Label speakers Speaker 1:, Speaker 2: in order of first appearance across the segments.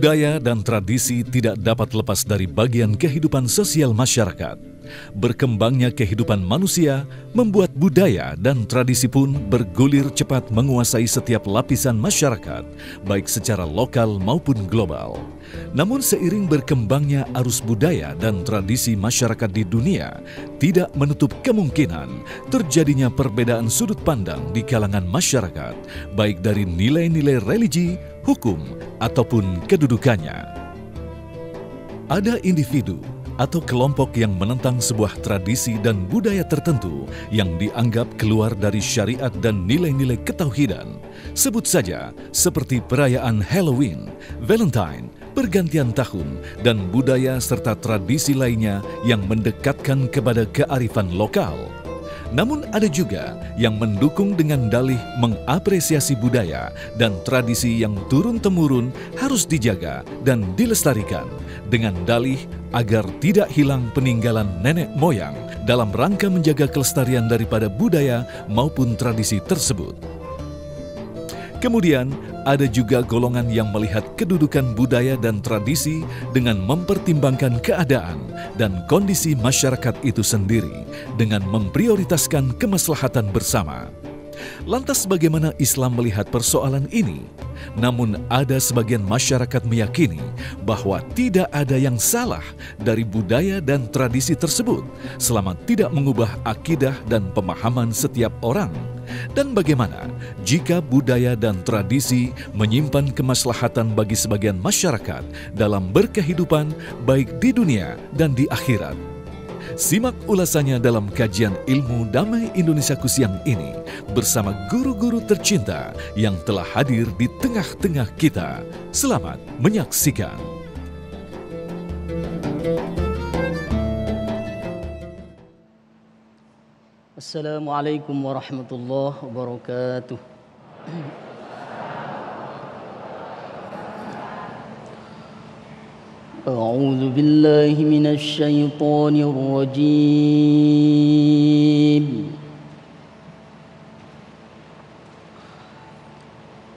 Speaker 1: Budaya dan tradisi tidak dapat lepas dari bagian kehidupan sosial masyarakat. Berkembangnya kehidupan manusia membuat budaya dan tradisi pun bergulir cepat menguasai setiap lapisan masyarakat, baik secara lokal maupun global. Namun seiring berkembangnya arus budaya dan tradisi masyarakat di dunia, tidak menutup kemungkinan terjadinya perbedaan sudut pandang di kalangan masyarakat, baik dari nilai-nilai religi, hukum, ataupun kedudukannya. Ada individu atau kelompok yang menentang sebuah tradisi dan budaya tertentu yang dianggap keluar dari syariat dan nilai-nilai ketauhidan. Sebut saja seperti perayaan Halloween, Valentine, pergantian tahun, dan budaya serta tradisi lainnya yang mendekatkan kepada kearifan lokal. Namun ada juga yang mendukung dengan dalih mengapresiasi budaya dan tradisi yang turun-temurun harus dijaga dan dilestarikan dengan dalih agar tidak hilang peninggalan nenek moyang dalam rangka menjaga kelestarian daripada budaya maupun tradisi tersebut. Kemudian, ada juga golongan yang melihat kedudukan budaya dan tradisi dengan mempertimbangkan keadaan dan kondisi masyarakat itu sendiri dengan memprioritaskan kemaslahatan bersama. Lantas bagaimana Islam melihat persoalan ini? Namun ada sebagian masyarakat meyakini bahwa tidak ada yang salah dari budaya dan tradisi tersebut selama tidak mengubah akidah dan pemahaman setiap orang. Dan bagaimana jika budaya dan tradisi menyimpan kemaslahatan bagi sebagian masyarakat dalam berkehidupan baik di dunia dan di akhirat? Simak ulasannya dalam kajian Ilmu Damai Indonesiaku siang ini bersama guru-guru tercinta yang telah hadir di tengah-tengah kita. Selamat menyaksikan.
Speaker 2: Assalamualaikum warahmatullahi wabarakatuh. أعوذ بالله من الشيطان الرجيم.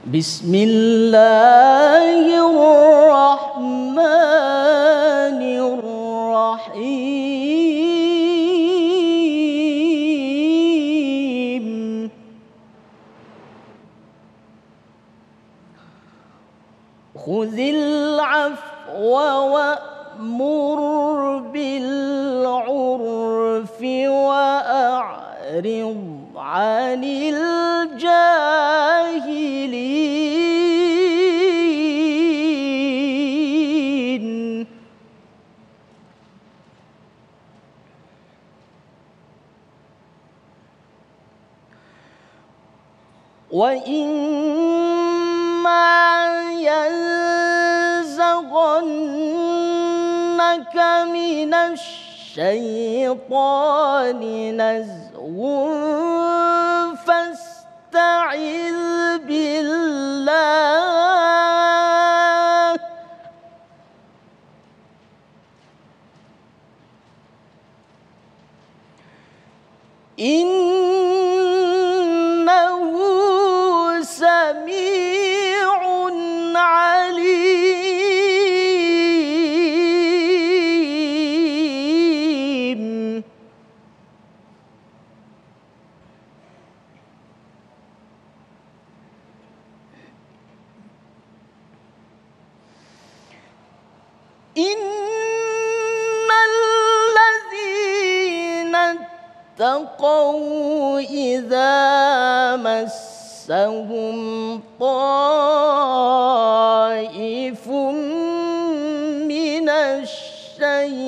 Speaker 2: بسم الله الرحمن الرحيم. خذ العفو وأمر بالعرف وأعرض عن الجاهلين. وإما ينزغنك من الشيطان نزغ فاستعذ بالله إنه سميع عليم. إن الذين اتقوا إذا مسهم طائف من الشيطان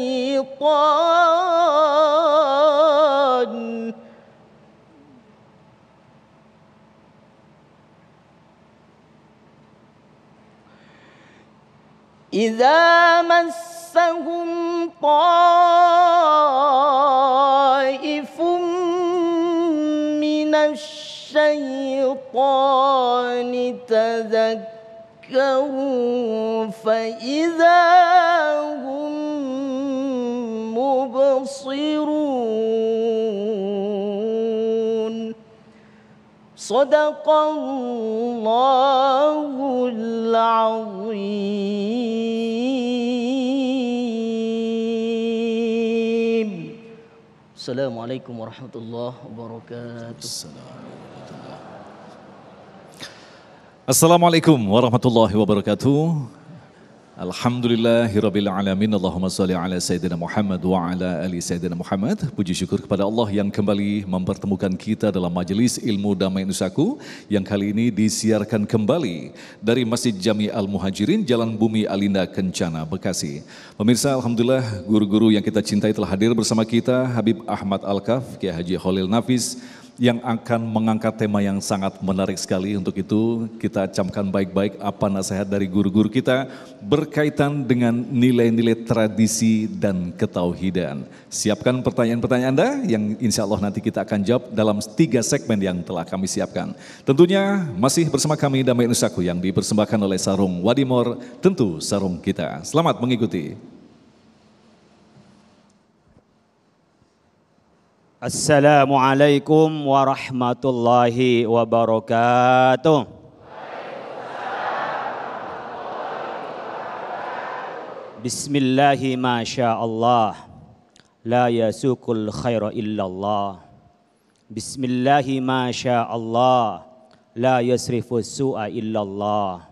Speaker 2: إذا مسهم طائف من الشيطان تذكروا فإذا هم مبصرون. Sadaqallahul azim. Assalamualaikum warahmatullahi wabarakatuh.
Speaker 1: Assalamualaikum warahmatullahi wabarakatuh. Alhamdulillahirabbil alamin. Allahumma shalli ala sayyidina Muhammad wa ala ali sayyidina Muhammad. Puji syukur kepada Allah yang kembali mempertemukan kita dalam majelis ilmu Damai Nusaku yang kali ini disiarkan kembali dari Masjid Jami Al-Muhajirin, Jalan Bumi Alinda Kencana, Bekasi. Pemirsa, alhamdulillah guru-guru yang kita cintai telah hadir bersama kita. Habib Ahmad Al-Kaf, Kiai Haji Khalil Nafis, yang akan mengangkat tema yang sangat menarik sekali. Untuk itu kita camkan baik-baik apa nasihat dari guru-guru kita berkaitan dengan nilai-nilai tradisi dan ketauhidan. Siapkan pertanyaan-pertanyaan Anda yang insya Allah nanti kita akan jawab dalam 3 segmen yang telah kami siapkan. Tentunya masih bersama kami Damai Nusaku yang dipersembahkan oleh Sarung Wadimor, tentu sarung kita. Selamat mengikuti.
Speaker 3: Assalamualaikum warahmatullahi wabarakatuh. Bismillahi masyaallah, la yasukul khaira illallah. Bismillahi masyaallah, la yasrifu su'a illallah.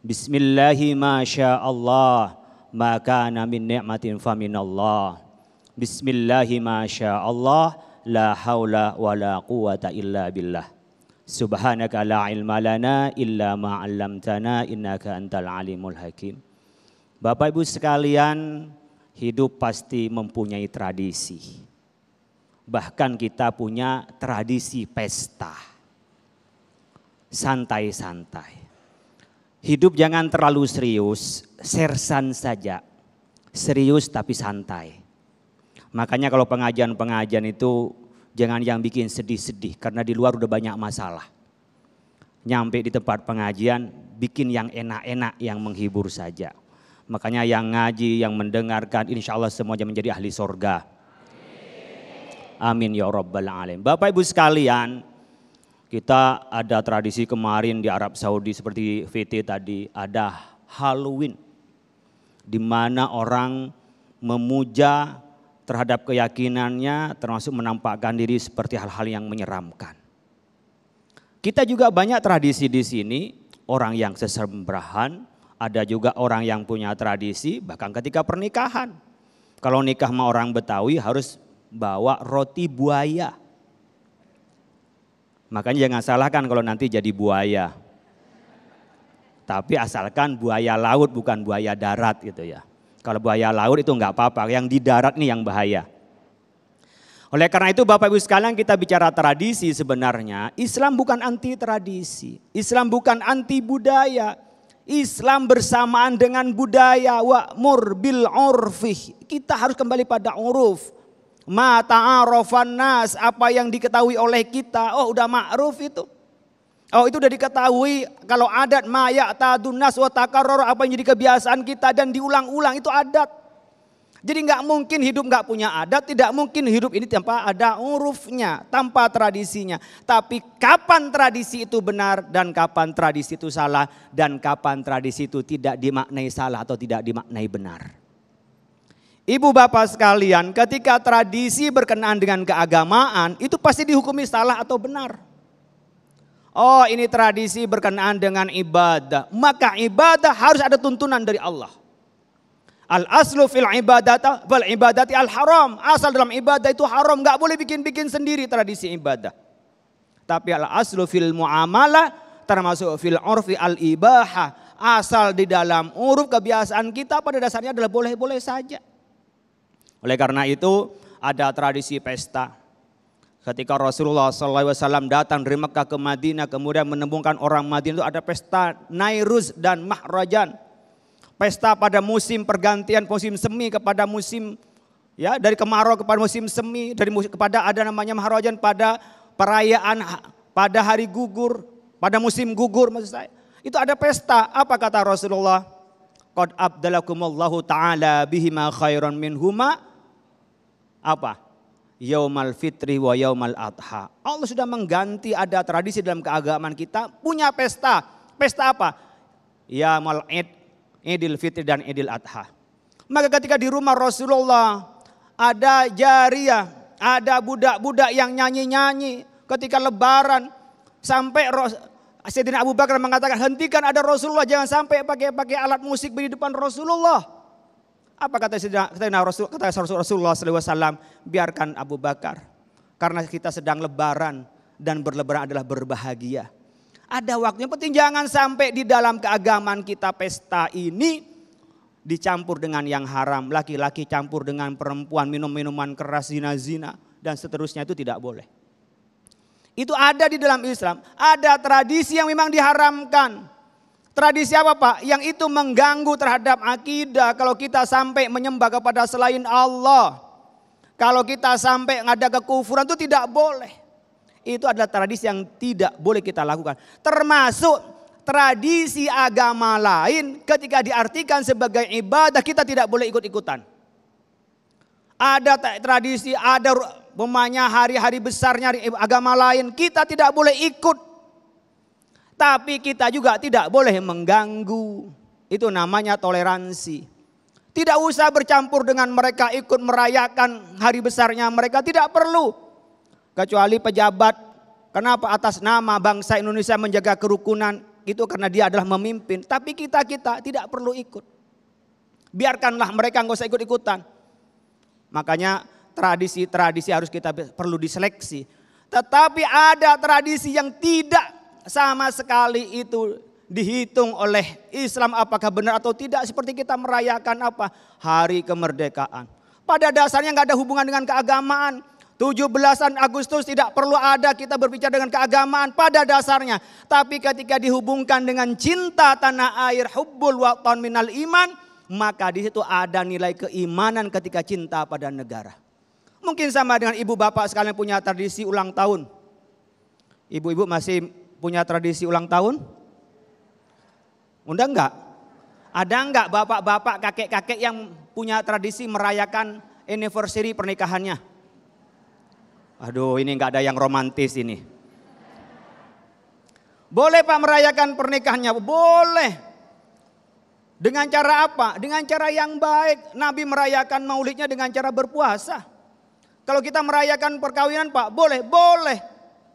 Speaker 3: Bismillahi masyaallah, ma kana min ni'matin faminallah. Bismillahi masyaallah, la haula wa la quwata illa billah. Subhanaka la ilma lana illa ma 'allamtana innaka antal alimul hakim. Bapak Ibu sekalian, hidup pasti mempunyai tradisi. Bahkan kita punya tradisi pesta. Santai-santai. Hidup jangan terlalu serius, sersan saja. Serius tapi santai. Makanya kalau pengajian-pengajian itu jangan yang bikin sedih-sedih karena di luar udah banyak masalah. Nyampe di tempat pengajian bikin yang enak-enak, yang menghibur saja. Makanya yang ngaji, yang mendengarkan insya Allah semuanya menjadi ahli sorga. Amin ya rabbal alamin. Bapak Ibu sekalian, kita ada tradisi kemarin di Arab Saudi seperti VT tadi, ada Halloween. Di mana orang memuja terhadap keyakinannya, termasuk menampakkan diri seperti hal-hal yang menyeramkan. Kita juga banyak tradisi di sini, orang yang sesembrahan, ada juga orang yang punya tradisi, bahkan ketika pernikahan. Kalau nikah sama orang Betawi harus bawa roti buaya. Makanya jangan salahkan kalau nanti jadi buaya. Tapi asalkan buaya laut bukan buaya darat gitu ya. Kalau buaya laut itu enggak apa-apa, yang di darat nih yang bahaya. Oleh karena itu Bapak Ibu sekalian, kita bicara tradisi sebenarnya, Islam bukan anti tradisi, Islam bukan anti budaya. Islam bersamaan dengan budaya, wa'mur bil urfi. Kita harus kembali pada uruf. Ma ta'arafan nas, apa yang diketahui oleh kita, oh udah ma'ruf itu. Oh itu udah diketahui, kalau adat ma ya'tadun nas wa takarrar, apa yang jadi kebiasaan kita dan diulang-ulang itu adat. Jadi nggak mungkin hidup nggak punya adat, tidak mungkin hidup ini tanpa ada urufnya, tanpa tradisinya. Tapi kapan tradisi itu benar dan kapan tradisi itu salah dan kapan tradisi itu tidak dimaknai salah atau tidak dimaknai benar. Ibu bapak sekalian, ketika tradisi berkenaan dengan keagamaan itu pasti dihukumi salah atau benar. Oh ini tradisi berkenaan dengan ibadah, maka ibadah harus ada tuntunan dari Allah. Al aslu fil ibadati wal ibadati al haram. Asal dalam ibadah itu haram, nggak boleh bikin-bikin sendiri tradisi ibadah. Tapi al aslu fil muamalah termasuk fil urfi al ibahah. Asal di dalam uruf kebiasaan kita pada dasarnya adalah boleh-boleh saja. Oleh karena itu ada tradisi pesta. Ketika Rasulullah SAW datang dari Mekah ke Madinah, kemudian menemukan orang Madinah itu ada pesta Nairuz dan Mahrajan. Pesta pada musim pergantian musim semi kepada musim ya dari kemarau kepada musim semi, dari kepada ada namanya Mahrajan pada perayaan pada hari gugur, pada musim gugur maksud saya. Itu ada pesta. Apa kata Rasulullah? Qad abdalakumullahu ta'ala bihima khairan minhuma. Apa? Yaumal fitri wa yaumal adha. Allah sudah mengganti, ada tradisi dalam keagamaan kita punya pesta. Pesta apa? Yaumul Id, Idul Fitri dan Idul Adha. Maka ketika di rumah Rasulullah ada jariyah, ada budak-budak yang nyanyi-nyanyi ketika lebaran. Sampai Sayyidina Abu Bakar mengatakan, hentikan ada Rasulullah, jangan sampai pakai alat musik di depan Rasulullah. Apa kata Rasulullah SAW? Biarkan Abu Bakar, karena kita sedang lebaran dan berlebaran adalah berbahagia. Ada waktunya, penting jangan sampai di dalam keagamaan kita pesta ini dicampur dengan yang haram. Laki-laki campur dengan perempuan, minum minuman keras, zina-zina dan seterusnya, itu tidak boleh. Itu ada di dalam Islam. Ada tradisi yang memang diharamkan. Tradisi apa Pak? Yang itu mengganggu terhadap akidah. Kalau kita sampai menyembah kepada selain Allah. Kalau kita sampai ada kekufuran, itu tidak boleh. Itu adalah tradisi yang tidak boleh kita lakukan. Termasuk tradisi agama lain ketika diartikan sebagai ibadah, kita tidak boleh ikut-ikutan. Ada tradisi, ada pemanya hari-hari besarnya agama lain, kita tidak boleh ikut. Tapi kita juga tidak boleh mengganggu. Itu namanya toleransi. Tidak usah bercampur dengan mereka, ikut merayakan hari besarnya mereka, tidak perlu. Kecuali pejabat, kenapa atas nama bangsa Indonesia menjaga kerukunan, itu karena dia adalah memimpin. Tapi kita tidak perlu ikut. Biarkanlah mereka, nggak usah ikut-ikutan. Makanya tradisi-tradisi harus kita perlu diseleksi. Tetapi ada tradisi yang tidak sama sekali itu dihitung oleh Islam apakah benar atau tidak. Seperti kita merayakan apa? Hari kemerdekaan. Pada dasarnya nggak ada hubungan dengan keagamaan. 17 Agustus tidak perlu ada kita berbicara dengan keagamaan pada dasarnya. Tapi ketika dihubungkan dengan cinta tanah air, hubbul watan minal iman, maka di situ ada nilai keimanan ketika cinta pada negara. Mungkin sama dengan ibu bapak sekalian punya tradisi ulang tahun. Ibu-ibu masih punya tradisi ulang tahun? Undang enggak? Ada enggak bapak-bapak, kakek-kakek yang punya tradisi merayakan anniversary pernikahannya? Aduh, ini enggak ada yang romantis ini. Boleh Pak merayakan pernikahannya? Boleh. Dengan cara apa? Dengan cara yang baik. Nabi merayakan maulidnya dengan cara berpuasa. Kalau kita merayakan perkawinan Pak, boleh, boleh.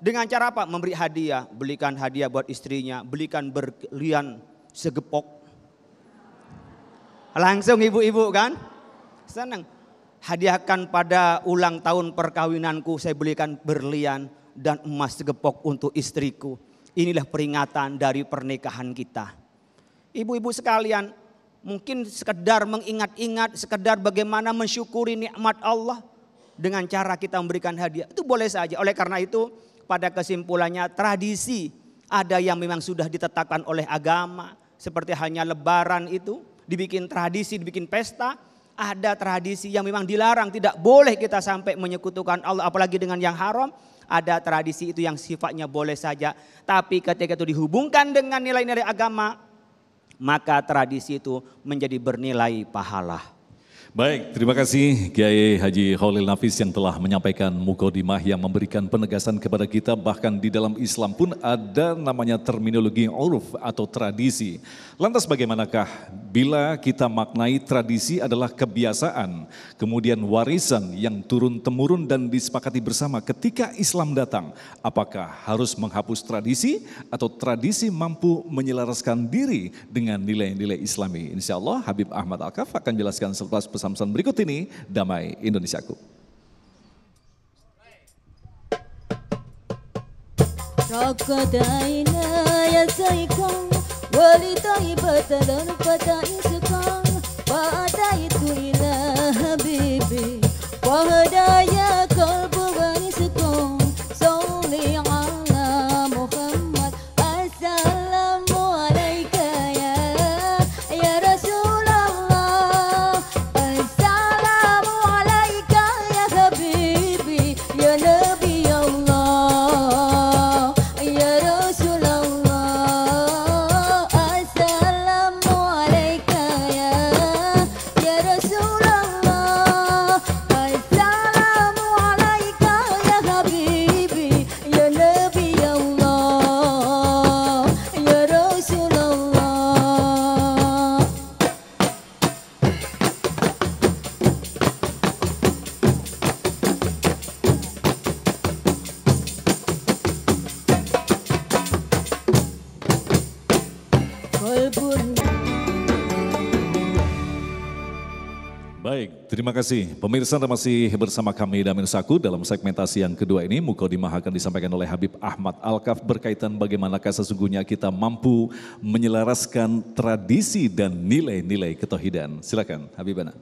Speaker 3: Dengan cara apa? Memberi hadiah, belikan hadiah buat istrinya, belikan berlian segepok. Langsung ibu-ibu kan? Senang. Hadiahkan pada ulang tahun perkawinanku, saya belikan berlian dan emas segepok untuk istriku. Inilah peringatan dari pernikahan kita. Ibu-ibu sekalian, mungkin sekedar mengingat-ingat, sekedar bagaimana mensyukuri nikmat Allah dengan cara kita memberikan hadiah. Itu boleh saja. Oleh karena itu pada kesimpulannya tradisi ada yang memang sudah ditetapkan oleh agama. Seperti hanya lebaran itu dibikin tradisi, dibikin pesta. Ada tradisi yang memang dilarang, tidak boleh kita sampai menyekutukan Allah apalagi dengan yang haram. Ada tradisi itu yang sifatnya boleh saja. Tapi ketika itu dihubungkan dengan nilai-nilai agama, maka tradisi itu menjadi bernilai pahala.
Speaker 1: Baik, terima kasih Kiai Haji Khalil Nafis yang telah menyampaikan mukadimah yang memberikan penegasan kepada kita. Bahkan di dalam Islam pun ada namanya terminologi uruf atau tradisi. Lantas bagaimanakah bila kita maknai tradisi adalah kebiasaan, kemudian warisan yang turun-temurun dan disepakati bersama ketika Islam datang. Apakah harus menghapus tradisi atau tradisi mampu menyelaraskan diri dengan nilai-nilai Islami? Insya Allah Habib Ahmad Al-Kaf akan jelaskan selepas pesan-pesan berikut ini. Damai Indonesiaku.
Speaker 4: ركضينا يا سيكون ولطيبة ضربة إسكان وأتيت إلى حبيبي وهدايا قلب ونسكون صلي على محمد السلام عليك يا رسول الله السلام عليك يا حبيبي يا نبي الله يا رسول الله السلام عليك قلب.
Speaker 1: Baik, terima kasih. Pemirsa masih bersama kami Damin Saku dalam segmentasi yang kedua ini. Mukaddimah akan disampaikan oleh Habib Ahmad Alkaf berkaitan bagaimanakah sesungguhnya kita mampu menyelaraskan tradisi dan nilai-nilai ketauhidan. Silakan Habibana.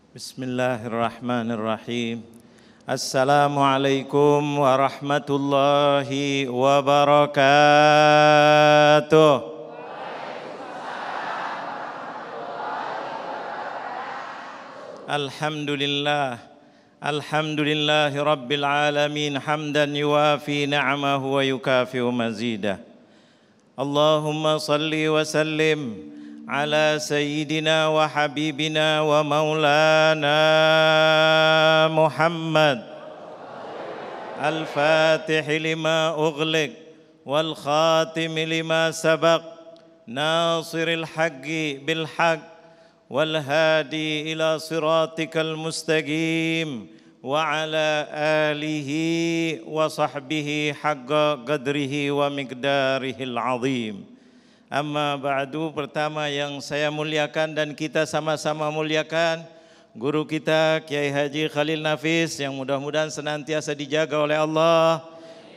Speaker 5: Bismillahirrahmanirrahim. Assalamualaikum warahmatullahi wabarakatuh. Alhamdulillah, alhamdulillahi rabbil alamin, hamdan yuwafi ni'amahu wa yukafi'u mazidah. Allahumma salli wa sallim ala sayyidina wa habibina wa maulana Muhammad al-fatih lima ughliq wal khatim lima sabaq nasiril haqqi bil haqq والهادي إلى صراطك المستقيم وعلى آله وصحبه حق قدره ومقداره العظيم. Amma ba'du, pertama yang saya muliakan dan kita sama-sama muliakan guru kita Kiai Haji Khalil Nafis yang mudah-mudahan senantiasa dijaga oleh Allah,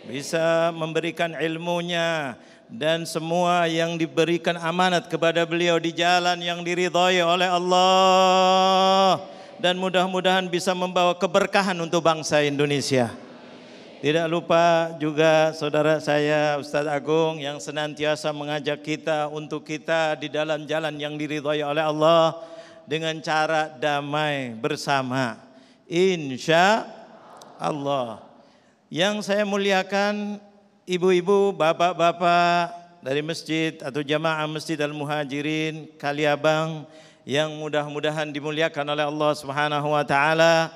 Speaker 5: bisa memberikan ilmunya dan semua yang diberikan amanat kepada beliau di jalan yang diridhai oleh Allah, dan mudah-mudahan bisa membawa keberkahan untuk bangsa Indonesia. Tidak lupa juga saudara saya Ustadz Agung yang senantiasa mengajak kita untuk kita di dalam jalan yang diridhai oleh Allah dengan cara damai bersama, insya Allah. Yang saya muliakan ibu-ibu, bapak-bapak dari masjid atau jamaah Masjid Al-Muhajirin Kaliabang yang mudah-mudahan dimuliakan oleh Allah Subhanahu wa taala.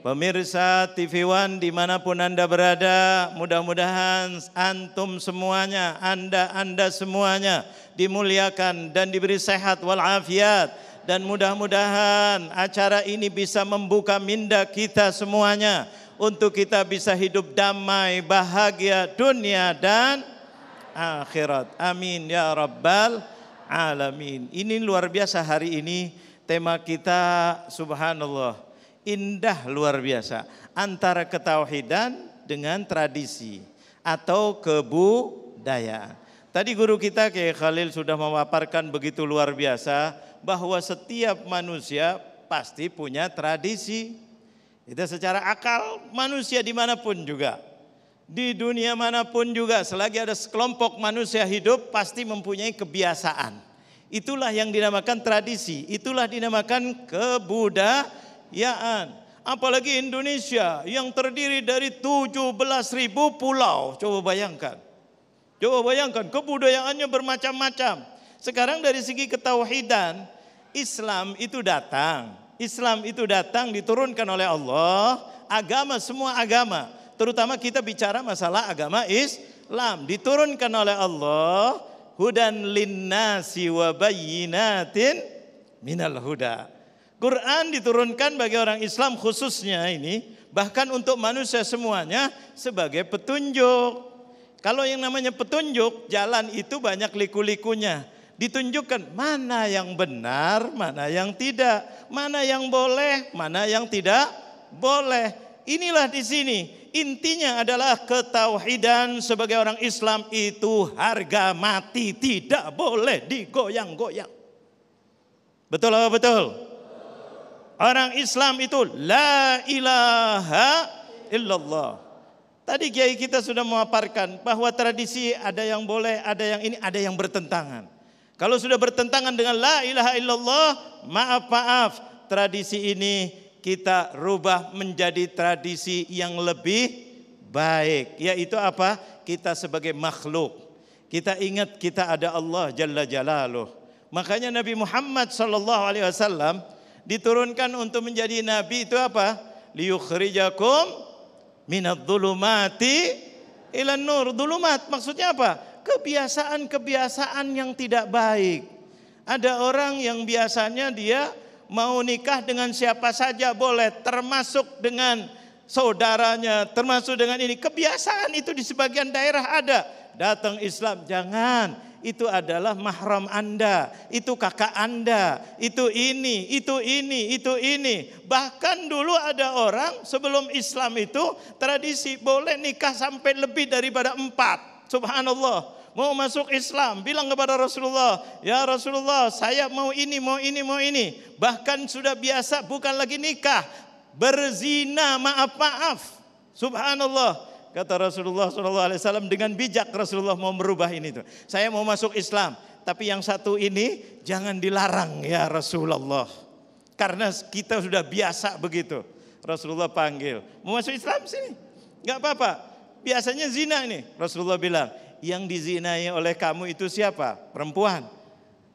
Speaker 5: Pemirsa TV One dimanapun Anda berada, mudah-mudahan antum semuanya, anda semuanya dimuliakan dan diberi sehat walafiat, dan mudah-mudahan acara ini bisa membuka minda kita semuanya untuk kita bisa hidup damai, bahagia dunia dan akhirat. Amin ya rabbal alamin. Ini luar biasa hari ini tema kita, subhanallah, indah luar biasa, antara ketauhidan dengan tradisi atau kebudayaan. Tadi guru kita Kiai Khalil sudah memaparkan begitu luar biasa bahwa setiap manusia pasti punya tradisi. Itu secara akal manusia dimanapun juga, di dunia manapun juga, selagi ada sekelompok manusia hidup pasti mempunyai kebiasaan. Itulah yang dinamakan tradisi, itulah dinamakan kebudayaan. Apalagi Indonesia yang terdiri dari 17.000 pulau, coba bayangkan kebudayaannya bermacam-macam. Sekarang dari segi ketauhidan, Islam itu datang diturunkan oleh Allah, agama, semua agama, terutama kita bicara masalah agama Islam, diturunkan oleh Allah, hudan linnasi wa bayyinatin minal huda. Quran diturunkan bagi orang Islam khususnya ini, bahkan untuk manusia semuanya sebagai petunjuk. Kalau yang namanya petunjuk, jalan itu banyak liku-likunya. Ditunjukkan mana yang benar, mana yang tidak, mana yang boleh, mana yang tidak boleh. Inilah di sini intinya adalah ketauhidan sebagai orang Islam itu harga mati, tidak boleh digoyang-goyang. Betul apa betul? Orang Islam itu la ilaha illallah. Tadi kiai kita sudah memaparkan bahwa tradisi ada yang boleh, ada yang ini, ada yang bertentangan. Kalau sudah bertentangan dengan la ilaha illallah, maaf, tradisi ini kita rubah menjadi tradisi yang lebih baik. Yaitu apa? Kita sebagai makhluk, kita ingat kita ada Allah Jalla Jalaluh. Makanya Nabi Muhammad SAW diturunkan untuk menjadi Nabi itu apa? Liyukhrijakum minadh-dhulumati ilan nur. Dhulumat maksudnya apa? Kebiasaan-kebiasaan yang tidak baik. Ada orang yang biasanya dia mau nikah dengan siapa saja boleh, termasuk dengan saudaranya, termasuk dengan ini. Kebiasaan itu di sebagian daerah ada. Datang Islam, jangan. Itu adalah mahram Anda, itu kakak Anda, itu ini, itu ini, itu ini. Bahkan dulu ada orang sebelum Islam itu tradisi boleh nikah sampai lebih daripada 4. Subhanallah. Mau masuk Islam, bilang kepada Rasulullah, ya Rasulullah, saya mau ini, mau ini, mau ini. Bahkan sudah biasa, bukan lagi nikah, berzina, maaf. Subhanallah. Kata Rasulullah SAW, dengan bijak Rasulullah mau merubah ini tuh. Saya mau masuk Islam, tapi yang satu ini jangan dilarang ya Rasulullah. Karena kita sudah biasa begitu. Rasulullah panggil, mau masuk Islam sini, nggak apa-apa. Biasanya zina ini. Rasulullah bilang, yang dizinai oleh kamu itu siapa? Perempuan.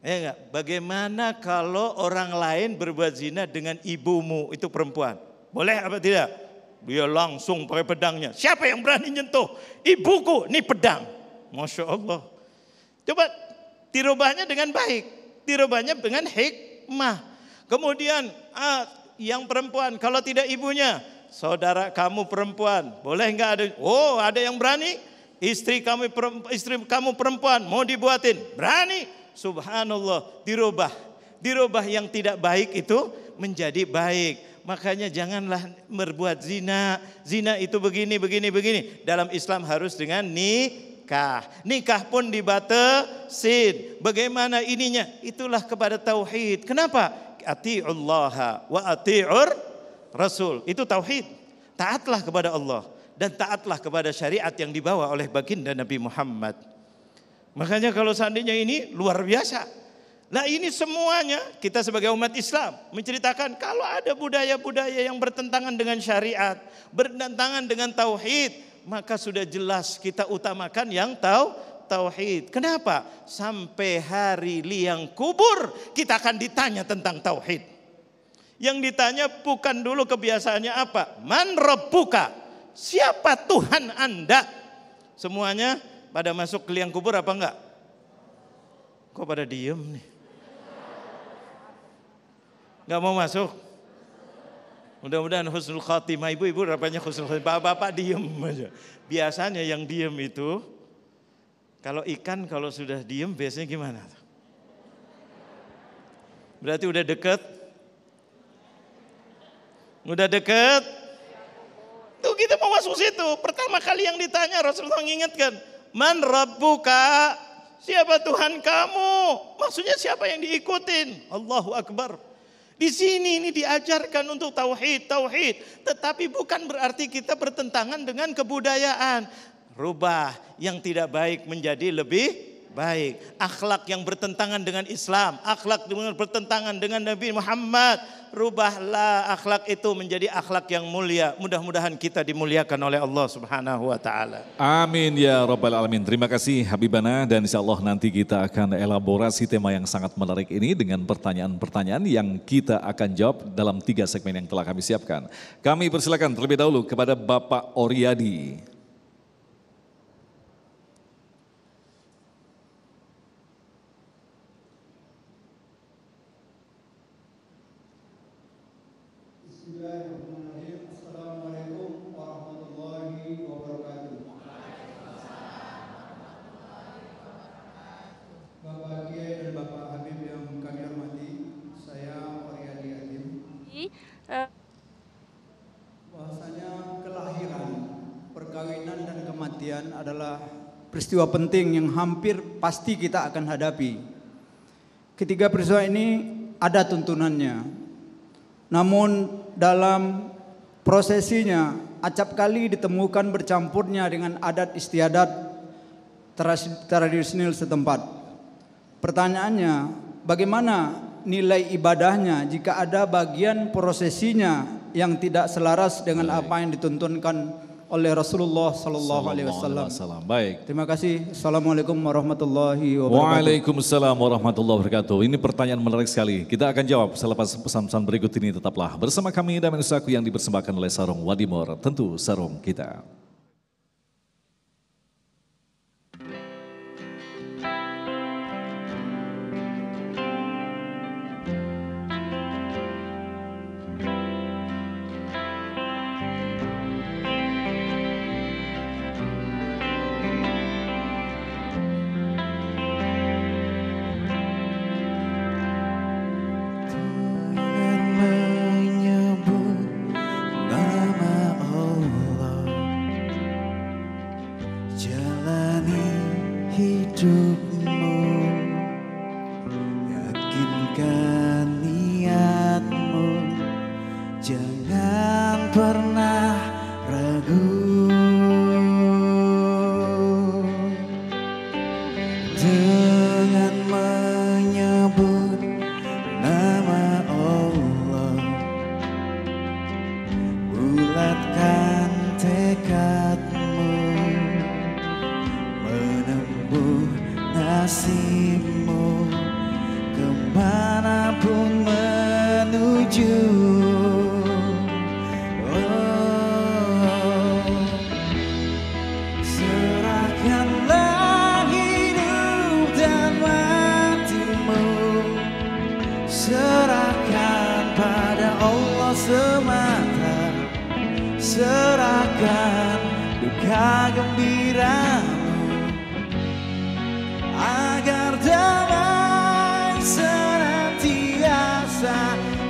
Speaker 5: Ya enggak? Bagaimana kalau orang lain berbuat zina dengan ibumu, itu perempuan? Boleh apa tidak? Dia langsung pakai pedangnya. Siapa yang berani nyentuh ibuku? Ini pedang. Masya Allah. Coba dirubahnya dengan baik. Dirubahnya dengan hikmah. Kemudian yang perempuan, kalau tidak ibunya, saudara kamu perempuan, boleh enggak ada? Oh, ada yang berani? Istri kamu perempuan, mau dibuatin? Berani. Subhanallah, dirubah yang tidak baik itu menjadi baik. Makanya janganlah berbuat zina. Zina itu begini. Dalam Islam harus dengan nikah. Nikah pun dibatasin. Bagaimana ininya? Itulah kepada tauhid. Kenapa? Ati'ullaha wa ati'ur rasul. Itu tauhid. Taatlah kepada Allah dan taatlah kepada syariat yang dibawa oleh baginda Nabi Muhammad. Makanya kalau seandainya ini luar biasa. Nah ini semuanya kita sebagai umat Islam menceritakan kalau ada budaya-budaya yang bertentangan dengan syariat, bertentangan dengan tauhid, maka sudah jelas kita utamakan yang tauhid. Kenapa? Sampai hari liang kubur kita akan ditanya tentang tauhid. Yang ditanya bukan dulu kebiasaannya apa, man rabbuka, siapa Tuhan Anda? Semuanya pada masuk ke liang kubur apa enggak? Kok pada diem nih? Enggak mau masuk? Mudah-mudahan husnul khatimah. Ibu-ibu rapanya husnul khatimah. Bapak diem aja. Biasanya yang diem itu, kalau ikan kalau sudah diem biasanya gimana? Berarti udah deket? Udah deket? Tuh kita mau masuk situ. Pertama kali yang ditanya Rasulullah mengingatkan, man rabbuka, siapa Tuhan kamu? Maksudnya siapa yang diikutin? Allahu Akbar. Di sini ini diajarkan untuk tauhid. Tetapi bukan berarti kita bertentangan dengan kebudayaan. Rubah yang tidak baik menjadi lebih baik. Akhlak yang bertentangan dengan Islam, akhlak yang bertentangan dengan Nabi Muhammad, rubahlah akhlak itu menjadi akhlak yang mulia. Mudah-mudahan kita dimuliakan oleh Allah Subhanahu wa taala.
Speaker 1: Amin ya rabbal alamin. Terima kasih Habibana, dan insyaallah nanti kita akan elaborasi tema yang sangat menarik ini dengan pertanyaan-pertanyaan yang kita akan jawab dalam 3 segmen yang telah kami siapkan. Kami persilakan terlebih dahulu kepada Bapak Oryadi.
Speaker 6: Assalamualaikum warahmatullahi wabarakatuh. Bapak Kiai dan Bapak Habib yang kami hormati, saya Oryadi Hatim. Bahwasanya kelahiran, perkawinan dan kematian adalah peristiwa penting yang hampir pasti kita akan hadapi. Ketiga peristiwa ini ada tuntunannya. Namun dalam prosesinya acap kali ditemukan bercampurnya dengan adat istiadat tradisional setempat. Pertanyaannya, bagaimana nilai ibadahnya jika ada bagian prosesinya yang tidak selaras dengan apa yang dituntunkan oleh Rasulullah Sallallahu Alaihi Wasallam.
Speaker 1: Baik.
Speaker 6: Terima kasih. Assalamualaikum warahmatullahi wabarakatuh.
Speaker 1: Waalaikumsalam warahmatullahi wabarakatuh. Ini pertanyaan menarik sekali. Kita akan jawab selepas pesan-pesan berikut ini. Tetaplah bersama kami dan Usahaku yang dipersembahkan oleh Sarung Wadimor. Tentu sarung kita.
Speaker 7: hidupmu, yakinkan niatmu, jangan pernah ragu. Dengan menyebut nama Allah, bulatkan tekadmu, menempuh nasibmu, kemanapun menuju. Serahkanlah hidup dan matimu, serahkan pada Allah semata, serahkan duka gembiramu, agar damai senantiasa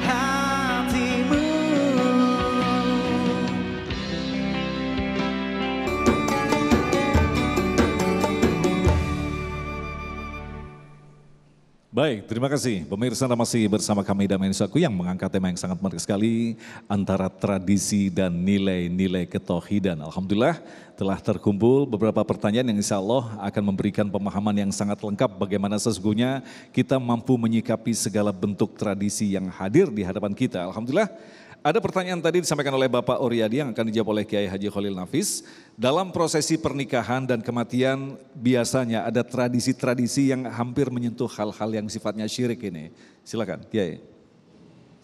Speaker 7: hatimu.
Speaker 1: Baik, terima kasih. Pemirsa masih bersama kami Damai Nusaku yang mengangkat tema yang sangat menarik sekali antara tradisi dan nilai-nilai ketauhidan. Alhamdulillah telah terkumpul beberapa pertanyaan yang insya Allah akan memberikan pemahaman yang sangat lengkap bagaimana sesungguhnya kita mampu menyikapi segala bentuk tradisi yang hadir di hadapan kita. Alhamdulillah. Ada pertanyaan tadi disampaikan oleh Bapak Oryadi yang akan dijawab oleh Kiai Haji Khalil Nafis. Dalam prosesi pernikahan dan kematian biasanya ada tradisi-tradisi yang hampir menyentuh hal-hal yang sifatnya syirik ini. Silakan Kiai.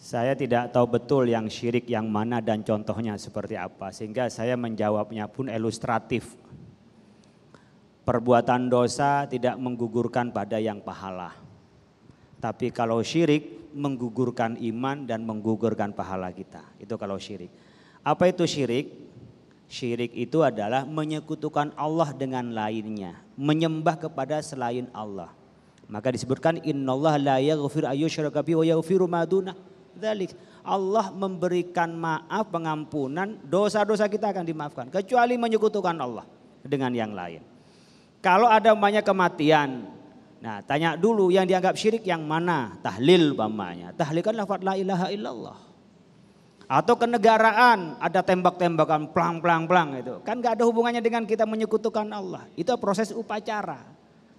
Speaker 3: Saya tidak tahu betul yang syirik yang mana dan contohnya seperti apa. Sehingga saya menjawabnya pun ilustratif. Perbuatan dosa tidak menggugurkan pada yang pahala. Tapi kalau syirik menggugurkan iman dan menggugurkan pahala kita. Itu kalau syirik. Apa itu syirik? Syirik itu adalah menyekutukan Allah dengan lainnya. Menyembah kepada selain Allah. Maka disebutkan innallaha la yaghfir ayyusyraka bihi wa yaghfiru ma duna dzalik. Allah memberikan maaf, pengampunan, dosa-dosa kita akan dimaafkan. Kecuali menyekutukan Allah dengan yang lain. Kalau ada umpamanya kematian, nah tanya dulu yang dianggap syirik yang mana? Tahlil umpamanya. Tahlil kan lafaz la ilaha illallah. Atau kenegaraan ada tembak-tembakan plang-plang-plang itu. Kan gak ada hubungannya dengan kita menyekutukan Allah. Itu proses upacara.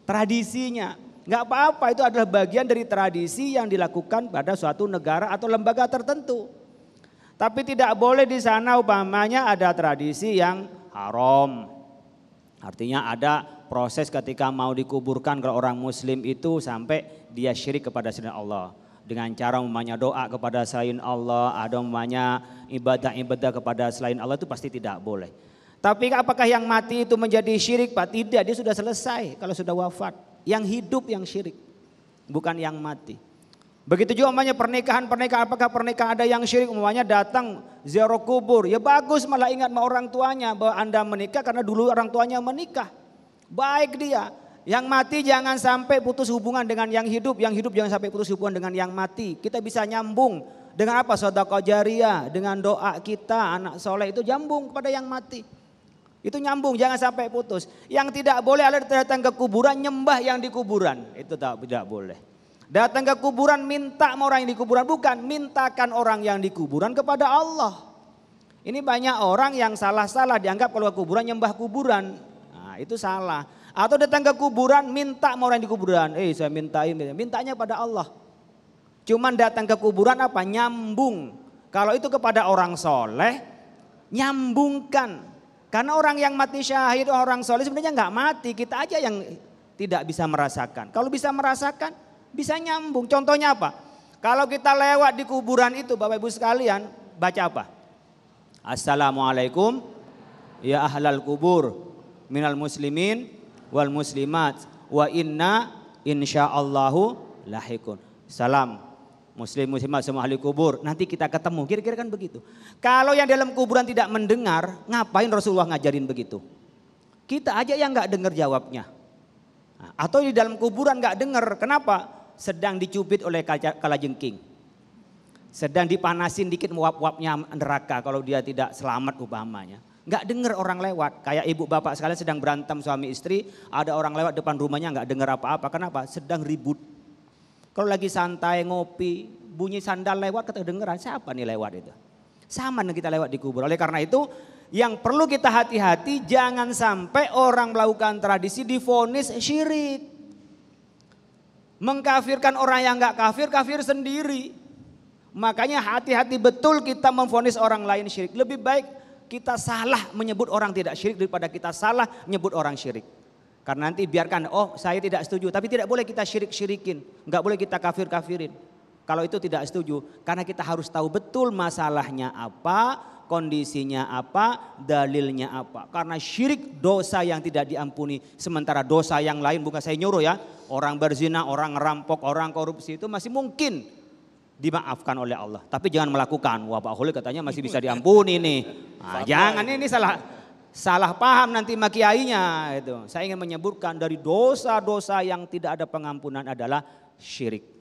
Speaker 3: Tradisinya. Gak apa-apa, itu adalah bagian dari tradisi yang dilakukan pada suatu negara atau lembaga tertentu. Tapi tidak boleh di sana umpamanya ada tradisi yang haram. Artinya ada proses ketika mau dikuburkan kalau orang muslim itu sampai dia syirik kepada selain Allah. Dengan cara umpamanya doa kepada selain Allah, ada umpamanya ibadah-ibadah kepada selain Allah itu pasti tidak boleh. Tapi apakah yang mati itu menjadi syirik? Pak, tidak, dia sudah selesai kalau sudah wafat. Yang hidup yang syirik, bukan yang mati. Begitu juga umpamanya pernikahan, apakah pernikahan ada yang syirik? Umpamanya datang ziarah kubur, ya bagus malah ingat sama orang tuanya bahwa Anda menikah karena dulu orang tuanya menikah. Baik dia. Yang mati jangan sampai putus hubungan dengan yang hidup jangan sampai putus hubungan dengan yang mati. Kita bisa nyambung dengan apa? Sedekah jariyah, dengan doa kita, anak soleh itu nyambung kepada yang mati. Itu nyambung, jangan sampai putus. Yang tidak boleh adalah datang ke kuburan, nyembah yang di kuburan. Itu tidak boleh. Datang ke kuburan minta sama orang yang di kuburan, bukan mintakan orang yang di kuburan kepada Allah. Ini banyak orang yang salah-salah dianggap kalau ke kuburan nyembah kuburan. Nah, itu salah. Atau datang ke kuburan minta sama orang di kuburan. Saya mintanya pada Allah. Cuman datang ke kuburan apa? Nyambung. Kalau itu kepada orang soleh, nyambungkan. Karena orang yang mati syahid, orang soleh sebenarnya nggak mati. Kita aja yang tidak bisa merasakan. Kalau bisa merasakan, bisa nyambung. Contohnya apa? Kalau kita lewat di kuburan itu Bapak Ibu sekalian, baca apa? Assalamualaikum ya ahlal kubur minal muslimin wal muslimat wa inna insyaallahu lahikun. Salam muslim muslimat semua ahli kubur, nanti kita ketemu. Kira-kira kan begitu. Kalau yang dalam kuburan tidak mendengar, ngapain Rasulullah ngajarin begitu? Kita aja yang nggak dengar jawabnya. Nah, atau di dalam kuburan nggak dengar, kenapa? Sedang dicubit oleh kalajengking. Sedang dipanasin dikit uap-uapnya neraka kalau dia tidak selamat umpamanya. nggak dengar orang lewat. Kayak ibu bapak sekalian sedang berantem suami istri, ada orang lewat depan rumahnya nggak dengar apa-apa. Kenapa? Sedang ribut. Kalau lagi santai ngopi, bunyi sandal lewat kedengeran, siapa nih lewat itu? Sama dengan kita lewat di kubur. Oleh karena itu yang perlu kita hati-hati, jangan sampai orang melakukan tradisi divonis syirik. Mengkafirkan orang yang nggak kafir, kafir sendiri. Makanya hati-hati betul kita memvonis orang lain syirik. Lebih baik kita salah menyebut orang tidak syirik daripada kita salah menyebut orang syirik. Karena nanti biarkan, oh saya tidak setuju. Tapi tidak boleh kita syirik-syirikin. Nggak boleh kita kafir-kafirin. Kalau itu tidak setuju. Karena kita harus tahu betul masalahnya apa, kondisinya apa, dalilnya apa. Karena syirik dosa yang tidak diampuni. Sementara dosa yang lain, bukan saya nyuruh ya. Orang berzina, orang ngerampok, orang korupsi itu masih mungkin dimaafkan oleh Allah. Tapi jangan melakukan. Wah Pak Holil katanya masih bisa diampuni nih. Nah, jangan, ini salah paham nanti makiainya. Itu. Saya ingin menyebutkan dari dosa-dosa yang tidak ada pengampunan adalah syirik.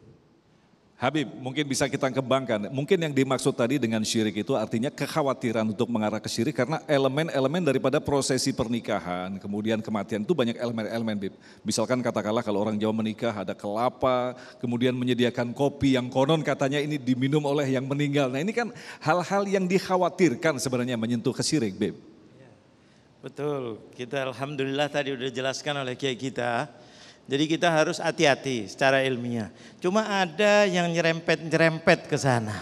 Speaker 1: Habib, mungkin bisa kita kembangkan. Mungkin yang dimaksud tadi dengan syirik itu artinya kekhawatiran untuk mengarah ke syirik karena elemen-elemen daripada prosesi pernikahan, kemudian kematian itu banyak elemen-elemen, Bib. Misalkan katakanlah kalau orang Jawa menikah ada kelapa, kemudian menyediakan kopi yang konon katanya ini diminum oleh yang meninggal. Nah ini kan hal-hal yang dikhawatirkan sebenarnya menyentuh ke syirik, Bib.
Speaker 5: Betul, kita alhamdulillah tadi udah jelaskan oleh kiai kita. Jadi kita harus hati-hati secara ilmiah. Cuma ada yang nyerempet-nyerempet ke sana.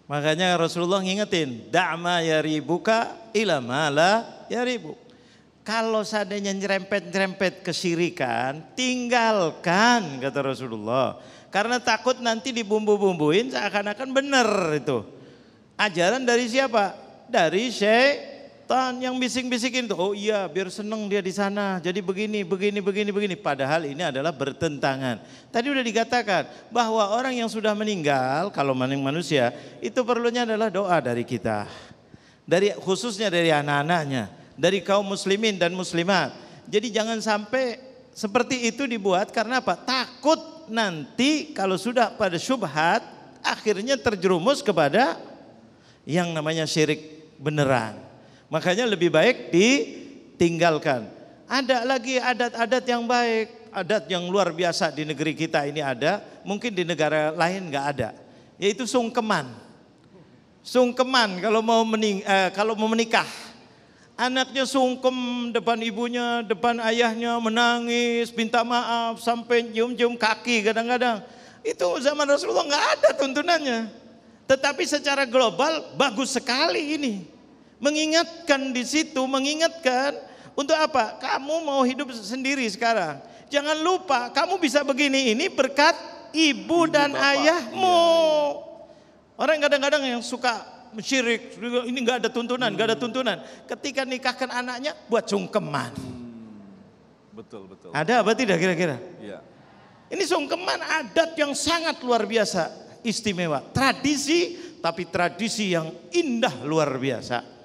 Speaker 5: Makanya Rasulullah ngingetin, da'ma yaribuka ila ma la yaribuk. Kalau seandainya nyerempet-nyerempet kesyirikan, tinggalkan kata Rasulullah. Karena takut nanti dibumbu-bumbuin seakan-akan benar itu. Ajaran dari siapa? Dari syaitan yang bising-bisikin itu. Oh iya, biar seneng dia di sana. Jadi begini. Padahal ini adalah bertentangan. Tadi udah dikatakan bahwa orang yang sudah meninggal, kalau manusia, itu perlunya adalah doa dari kita. Khususnya dari anak-anaknya, dari kaum muslimin dan muslimat. Jadi jangan sampai seperti itu dibuat karena apa? Takut nanti kalau sudah pada syubhat, akhirnya terjerumus kepada yang namanya syirik beneran. Makanya lebih baik ditinggalkan. Ada lagi adat-adat yang baik, adat yang luar biasa di negeri kita ini ada, mungkin di negara lain nggak ada. Yaitu sungkeman. Sungkeman kalau mau menikah. Anaknya sungkem depan ibunya, depan ayahnya, menangis, minta maaf, sampai cium-cium kaki kadang-kadang. Itu zaman Rasulullah nggak ada tuntunannya. Tetapi secara global bagus sekali ini. Mengingatkan di situ, mengingatkan untuk apa? Kamu mau hidup sendiri sekarang. Jangan lupa kamu bisa begini ini berkat ibu dan ayahmu. Orang kadang-kadang yang suka syirik, ini nggak ada tuntunan, Ketika nikahkan anaknya buat sungkeman.
Speaker 1: Betul.
Speaker 5: Ada apa tidak kira-kira?
Speaker 1: Iya.
Speaker 5: Ini sungkeman adat yang sangat luar biasa, istimewa. Tradisi, tapi tradisi yang indah luar biasa.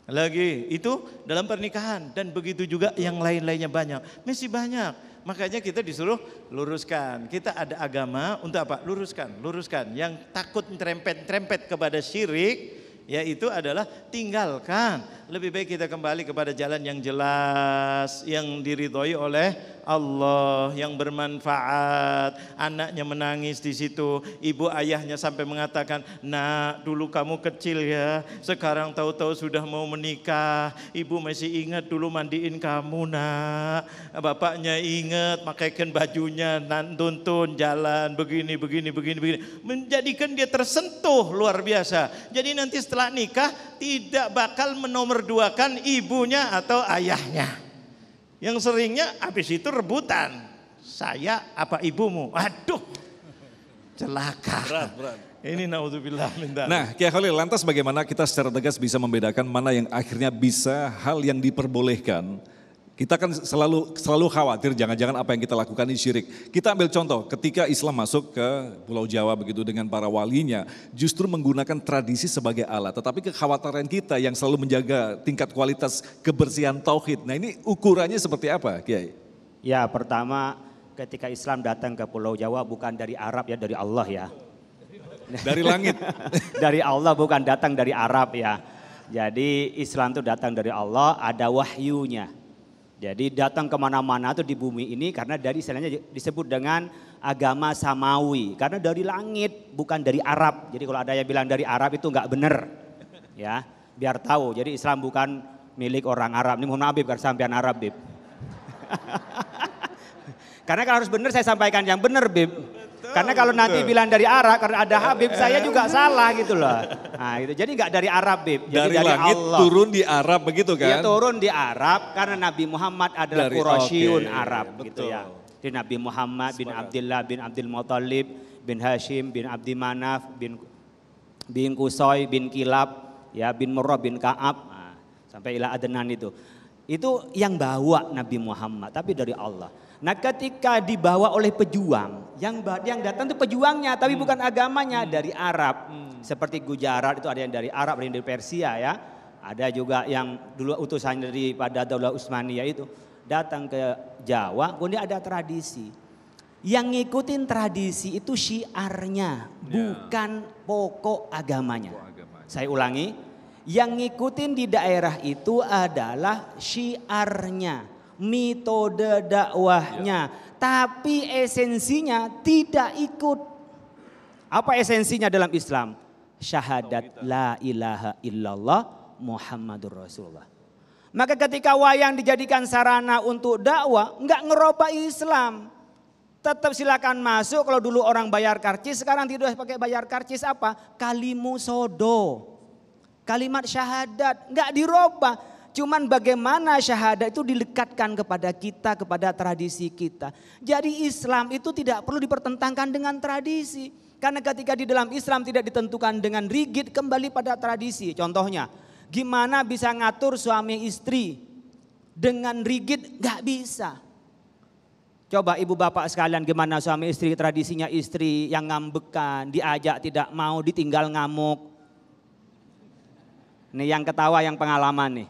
Speaker 5: Lagi itu dalam pernikahan dan begitu juga yang lain-lainnya banyak. Masih banyak. Makanya kita disuruh luruskan. Kita ada agama untuk apa? Luruskan. Yang takut terempet kepada syirik, yaitu adalah tinggalkan. Lebih baik kita kembali kepada jalan yang jelas, yang diridhoi oleh Allah, yang bermanfaat. Anaknya menangis di situ, ibu ayahnya sampai mengatakan, "Nak, dulu kamu kecil ya, sekarang tahu-tahu sudah mau menikah. Ibu masih ingat dulu mandiin kamu, Nak. Bapaknya ingat, pakaikan bajunya, tuntun jalan begini. Menjadikan dia tersentuh luar biasa. Jadi nanti setelah nikah tidak bakal menomorduakan ibunya atau ayahnya. Yang seringnya habis itu rebutan. Saya apa ibumu? Aduh, celaka. Berat. Ini naudzubillah min dzalik.
Speaker 1: Nah, Kiai Khalil, lantas bagaimana kita secara tegas bisa membedakan mana yang akhirnya bisa hal yang diperbolehkan? Kita kan selalu khawatir jangan-jangan apa yang kita lakukan ini syirik. Kita ambil contoh ketika Islam masuk ke Pulau Jawa begitu dengan para walinya, justru menggunakan tradisi sebagai alat. Tetapi kekhawatiran kita yang selalu menjaga tingkat kualitas kebersihan tauhid. Nah ini ukurannya seperti apa, Kiai?
Speaker 3: Ya, pertama ketika Islam datang ke Pulau Jawa bukan dari Arab ya, dari Allah ya.
Speaker 1: Dari langit.
Speaker 3: Dari Allah, bukan datang dari Arab ya. Jadi Islam itu datang dari Allah, ada wahyunya. Jadi datang kemana-mana tuh di bumi ini karena dari istilahnya disebut dengan agama samawi. Karena dari langit bukan dari Arab. Jadi kalau ada yang bilang dari Arab itu nggak benar. Ya, biar tahu. Jadi Islam bukan milik orang Arab. Ini mohon maaf Bib, karena sampean Arab Bib. Karena kalau harus benar saya sampaikan yang benar Bib. Karena kalau nanti bilang dari Arab karena ada Habib saya juga salah gitu loh. Nah itu jadi nggak dari Arab Bib. Jadi
Speaker 1: dari langit
Speaker 3: Allah.
Speaker 1: turun di Arab begitu kan?
Speaker 3: Dia turun di Arab karena Nabi Muhammad adalah Quraisyun Arab gitu ya. Jadi Nabi Muhammad bin Abdullah bin Abdul Muthalib bin Hashim bin Abdi Manaf bin Qusay bin Kilab ya bin Murrah bin Ka'ab sampai ila Adnan itu. Itu yang bawa Nabi Muhammad tapi dari Allah. Nah ketika dibawa oleh pejuang, yang datang itu pejuangnya tapi bukan agamanya dari Arab. Seperti Gujarat itu ada yang dari Arab, ada yang dari Persia ya. Ada juga yang dulu utusan daripada Daulah Utsmaniyah itu datang ke Jawa, kemudian ada tradisi. Yang ngikutin tradisi itu syiarnya, bukan pokok agamanya. Saya ulangi, yang ngikutin di daerah itu adalah syiarnya. Metode dakwahnya, tapi esensinya tidak ikut. Apa esensinya dalam Islam? Syahadat la ilaha illallah Muhammadur Rasulullah. Maka ketika wayang dijadikan sarana untuk dakwah, enggak ngerubah Islam. Tetap silakan masuk, kalau dulu orang bayar karcis, sekarang tidak pakai bayar karcis apa? Kalimusodo. Kalimat syahadat, enggak dirubah. Cuman bagaimana syahadat itu dilekatkan kepada kita, kepada tradisi kita. Jadi Islam itu tidak perlu dipertentangkan dengan tradisi. Karena ketika di dalam Islam tidak ditentukan dengan rigid, kembali pada tradisi. Contohnya, gimana bisa ngatur suami istri dengan rigid? Gak bisa. Coba ibu bapak sekalian gimana suami istri, tradisinya istri yang ngambekan, diajak tidak mau, ditinggal ngamuk. Nih yang ketawa yang pengalaman nih.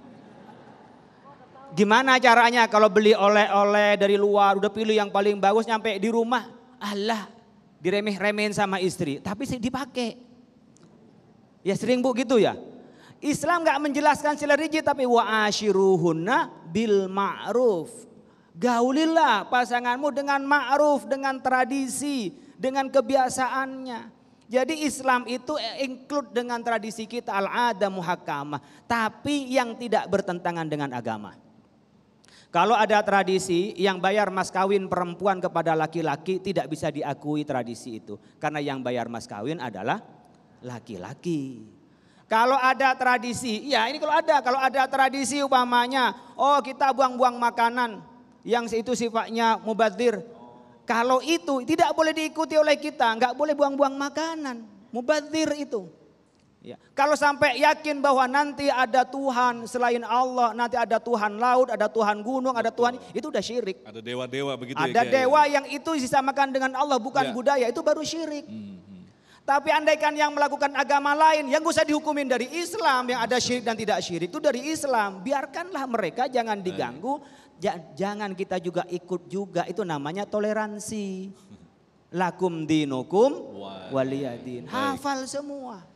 Speaker 3: Gimana caranya kalau beli oleh-oleh dari luar, udah pilih yang paling bagus, nyampe di rumah, alah diremeh-remehin sama istri, tapi dipakai. Ya sering bu gitu ya. Islam gak menjelaskan secara rigid, tapi wa ashiruhunna bil ma'ruf. Gaulilah pasanganmu dengan ma'ruf, dengan tradisi, dengan kebiasaannya. Jadi Islam itu include dengan tradisi kita al-ada muhakkamah, tapi yang tidak bertentangan dengan agama. Kalau ada tradisi yang bayar mas kawin perempuan kepada laki-laki tidak bisa diakui tradisi itu. Karena yang bayar mas kawin adalah laki-laki. Kalau ada tradisi, ya ini kalau ada tradisi umpamanya, oh kita buang-buang makanan yang itu sifatnya mubadzir. Kalau itu tidak boleh diikuti oleh kita, nggak boleh buang-buang makanan, mubadzir itu. Ya. Kalau sampai yakin bahwa nanti ada Tuhan selain Allah, nanti ada Tuhan laut, ada Tuhan gunung, ada Tuhan, itu udah syirik.
Speaker 1: Ada dewa-dewa begitu ya.
Speaker 3: Ada dewa yang itu disamakan dengan Allah, bukan budaya, itu baru syirik. Tapi andaikan yang melakukan agama lain, yang gak usah dihukumin dari Islam, yang ada syirik dan tidak syirik, itu dari Islam. Biarkanlah mereka, jangan diganggu, jangan kita juga ikut juga, itu namanya toleransi. Lakum dinukum waliyadin, hafal semua.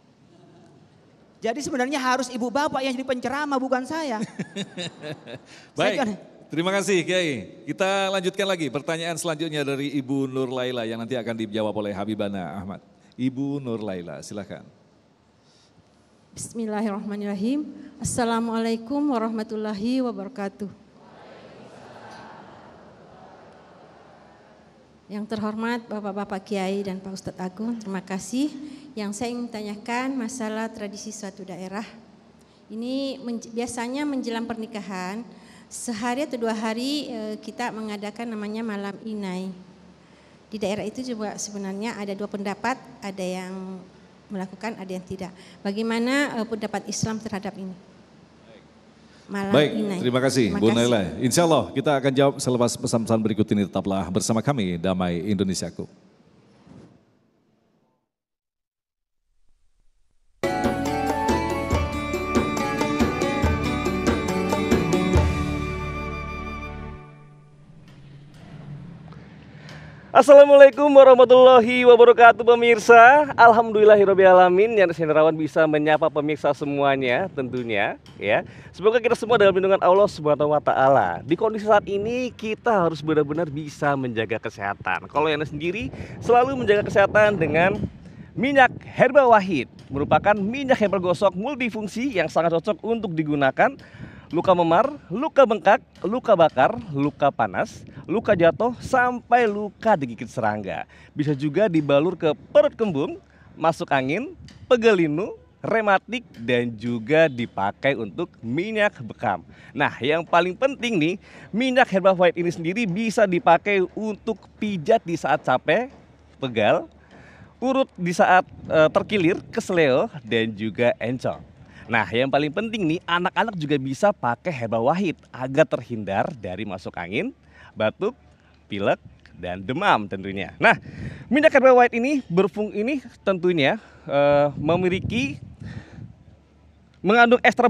Speaker 3: Jadi sebenarnya harus ibu bapak yang jadi penceramah bukan saya.
Speaker 1: Baik, terima kasih Kiai. Kita lanjutkan lagi pertanyaan selanjutnya dari Ibu Nur Laila yang nanti akan dijawab oleh Habibana Ahmad. Ibu Nur Laila, silakan.
Speaker 8: Bismillahirrahmanirrahim. Assalamualaikum warahmatullahi wabarakatuh. Yang terhormat Bapak-Bapak Kiai dan Pak Ustadz Agung, terima kasih. Yang saya ingin tanyakan masalah tradisi suatu daerah. Ini biasanya menjelang pernikahan, sehari atau 2 hari kita mengadakan namanya malam inai. Di daerah itu juga sebenarnya ada 2 pendapat, ada yang melakukan, ada yang tidak. Bagaimana pendapat Islam terhadap ini? Malam
Speaker 1: Baik,
Speaker 8: inai.
Speaker 1: terima kasih Bu Naila. Insya Allah kita akan jawab selepas pesan-pesan berikut ini, tetaplah bersama kami Damai Indonesiaku.
Speaker 9: Assalamualaikum warahmatullahi wabarakatuh pemirsa. Alhamdulillahirrabbilalamin yang Senerawan bisa menyapa pemirsa semuanya tentunya ya. Semoga kita semua dalam lindungan Allah Subhanahu wa taala. Di kondisi saat ini kita harus benar-benar bisa menjaga kesehatan. Kalau yang sendiri selalu menjaga kesehatan dengan minyak herbal wahid. Merupakan minyak herbal gosok multifungsi yang sangat cocok untuk digunakan luka memar, luka bengkak, luka bakar, luka panas, luka jatuh, sampai luka digigit serangga. Bisa juga dibalur ke perut kembung, masuk angin, pegal linu, rematik, dan juga dipakai untuk minyak bekam. Nah, yang paling penting nih, minyak herbal white ini sendiri bisa dipakai untuk pijat di saat capek, pegal, urut di saat terkilir, kesleo, dan juga encok. Nah, yang paling penting nih, anak-anak juga bisa pakai herbal wahid agar terhindar dari masuk angin, batuk, pilek, dan demam tentunya. Nah, minyak herbal wahid ini tentunya mengandung ekstra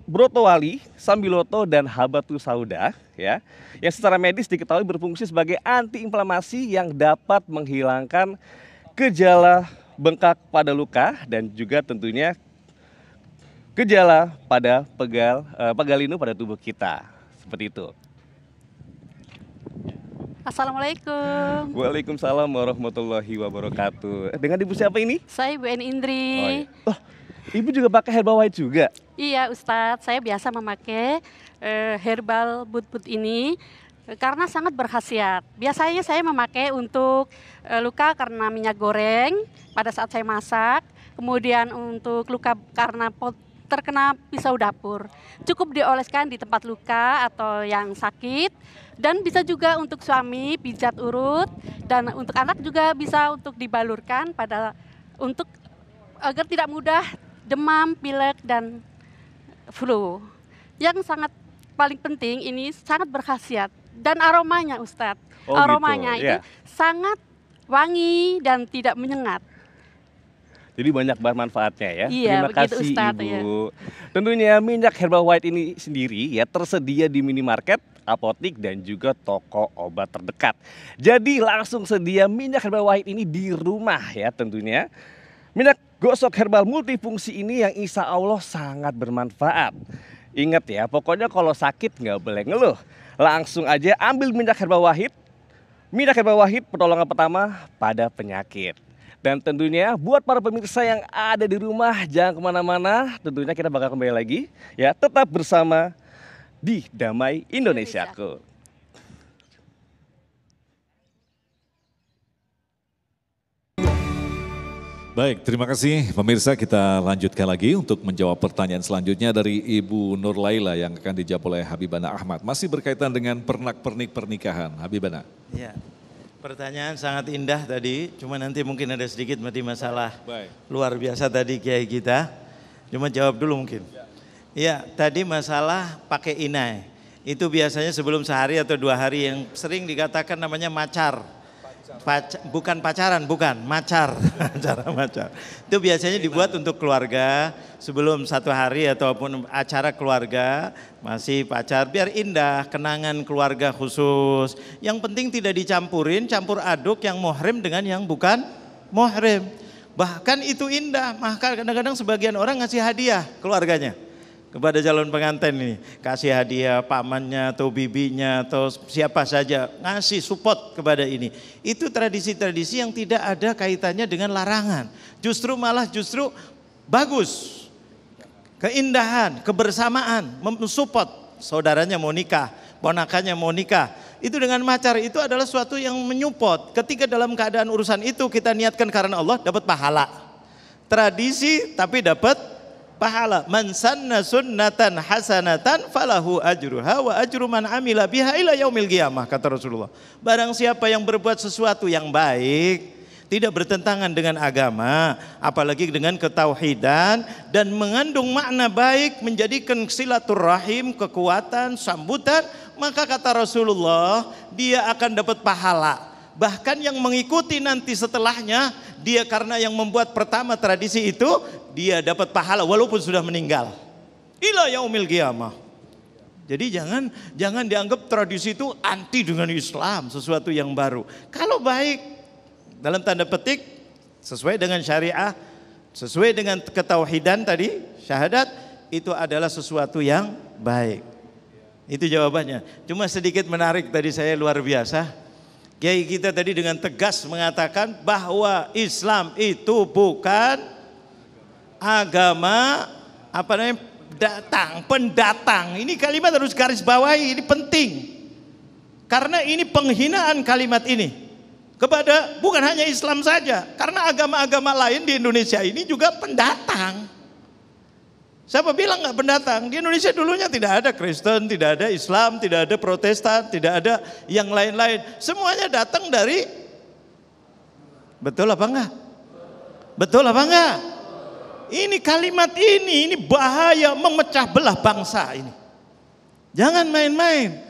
Speaker 9: brotowali, sambiloto, dan habatus sauda ya, yang secara medis diketahui berfungsi sebagai antiinflamasi yang dapat menghilangkan gejala bengkak pada luka dan juga tentunya gejala pada pegal linu pada tubuh kita. Seperti itu.
Speaker 10: Assalamualaikum.
Speaker 9: Waalaikumsalam warahmatullahi wabarakatuh. Dengan ibu siapa ini?
Speaker 10: Saya Ibu Eni Indri.
Speaker 9: Oh, iya. Oh, ibu juga pakai herbal white juga?
Speaker 10: Iya Ustadz, saya biasa memakai herbal bud-bud ini karena sangat berkhasiat. Biasanya saya memakai untuk luka karena minyak goreng pada saat saya masak. Kemudian untuk luka karena terkena pisau dapur. Cukup dioleskan di tempat luka atau yang sakit. Dan bisa juga untuk suami pijat urut. Dan untuk anak juga bisa untuk dibalurkan agar tidak mudah demam, pilek, dan flu. Yang sangat paling penting ini sangat berkhasiat. Dan aromanya Ustadz. Aromanya
Speaker 9: gitu,
Speaker 10: itu sangat wangi dan tidak menyengat.
Speaker 9: Jadi banyak manfaatnya ya.
Speaker 10: Iya,
Speaker 9: terima kasih
Speaker 10: Ustadz,
Speaker 9: Ibu.
Speaker 10: ya.
Speaker 9: Tentunya minyak herbal white ini sendiri ya tersedia di minimarket, apotik, dan juga toko obat terdekat. Jadi langsung sedia minyak herbal white ini di rumah ya tentunya. Minyak gosok herbal multifungsi ini yang insya Allah sangat bermanfaat. Ingat ya, pokoknya kalau sakit nggak boleh ngeluh. Langsung aja ambil minyak herbal wahid. Minyak herbal wahid pertolongan pertama pada penyakit. Dan tentunya buat para pemirsa yang ada di rumah, jangan kemana-mana. Tentunya kita bakal kembali lagi ya, tetap bersama di Damai Indonesiaku.
Speaker 1: Baik, terima kasih pemirsa. Kita lanjutkan lagi untuk menjawab pertanyaan selanjutnya dari Ibu Nur Laila yang akan dijawab oleh Habibana Ahmad. Masih berkaitan dengan pernak-pernik pernikahan. Habibana.
Speaker 5: Ya, pertanyaan sangat indah tadi, cuma nanti mungkin ada sedikit masalah luar biasa tadi Kiai kita. Cuma jawab dulu mungkin. Ya, tadi masalah pakai inai. Itu biasanya sebelum sehari atau 2 hari yang sering dikatakan namanya macar. Bukan pacaran, bukan, macar. Macar. Itu biasanya dibuat untuk keluarga sebelum 1 hari ataupun acara keluarga, masih pacar biar indah, kenangan keluarga khusus. Yang penting tidak dicampurin, campur aduk yang muhrim dengan yang bukan muhrim. Bahkan itu indah, maka kadang-kadang sebagian orang ngasih hadiah keluarganya. Kepada calon pengantin ini, kasih hadiah pamannya atau bibinya atau siapa saja, ngasih support kepada ini. Itu tradisi-tradisi yang tidak ada kaitannya dengan larangan. Justru bagus. Keindahan, kebersamaan, mensupport saudaranya mau nikah, ponakannya mau nikah. Itu dengan macar itu adalah suatu yang menyupport. Ketika dalam keadaan urusan itu kita niatkan karena Allah, dapat pahala. Tradisi tapi dapat pahala. Man sanna sunnatan hasanatan falahu ajruha wa ajru man amila biha ila yaumil qiyamah, kata Rasulullah. Barang siapa yang berbuat sesuatu yang baik, tidak bertentangan dengan agama, apalagi dengan ketauhidan dan mengandung makna baik, menjadikan silaturahim, kekuatan, sambutan, maka kata Rasulullah, dia akan dapat pahala. Bahkan yang mengikuti nanti setelahnya, dia karena yang membuat pertama tradisi itu, dia dapat pahala walaupun sudah meninggal. Ila yaumil qiyamah. Jadi jangan dianggap tradisi itu anti dengan Islam, sesuatu yang baru. Kalau baik dalam tanda petik sesuai dengan syariah, sesuai dengan ketauhidan tadi, syahadat, itu adalah sesuatu yang baik. Itu jawabannya. Cuma sedikit menarik tadi saya, luar biasa. Kiai kita tadi dengan tegas mengatakan bahwa Islam itu bukan agama pendatang. Ini kalimat harus garis bawahi, ini penting. Karena ini penghinaan kalimat ini kepada bukan hanya Islam saja, karena agama-agama lain di Indonesia ini juga pendatang. Siapa bilang nggak pendatang? Di Indonesia dulunya tidak ada Kristen, tidak ada Islam, tidak ada Protestan, tidak ada yang lain-lain. Semuanya datang dari, betul apa enggak? Betul apa enggak? Ini kalimat ini bahaya, memecah belah bangsa ini. Jangan main-main.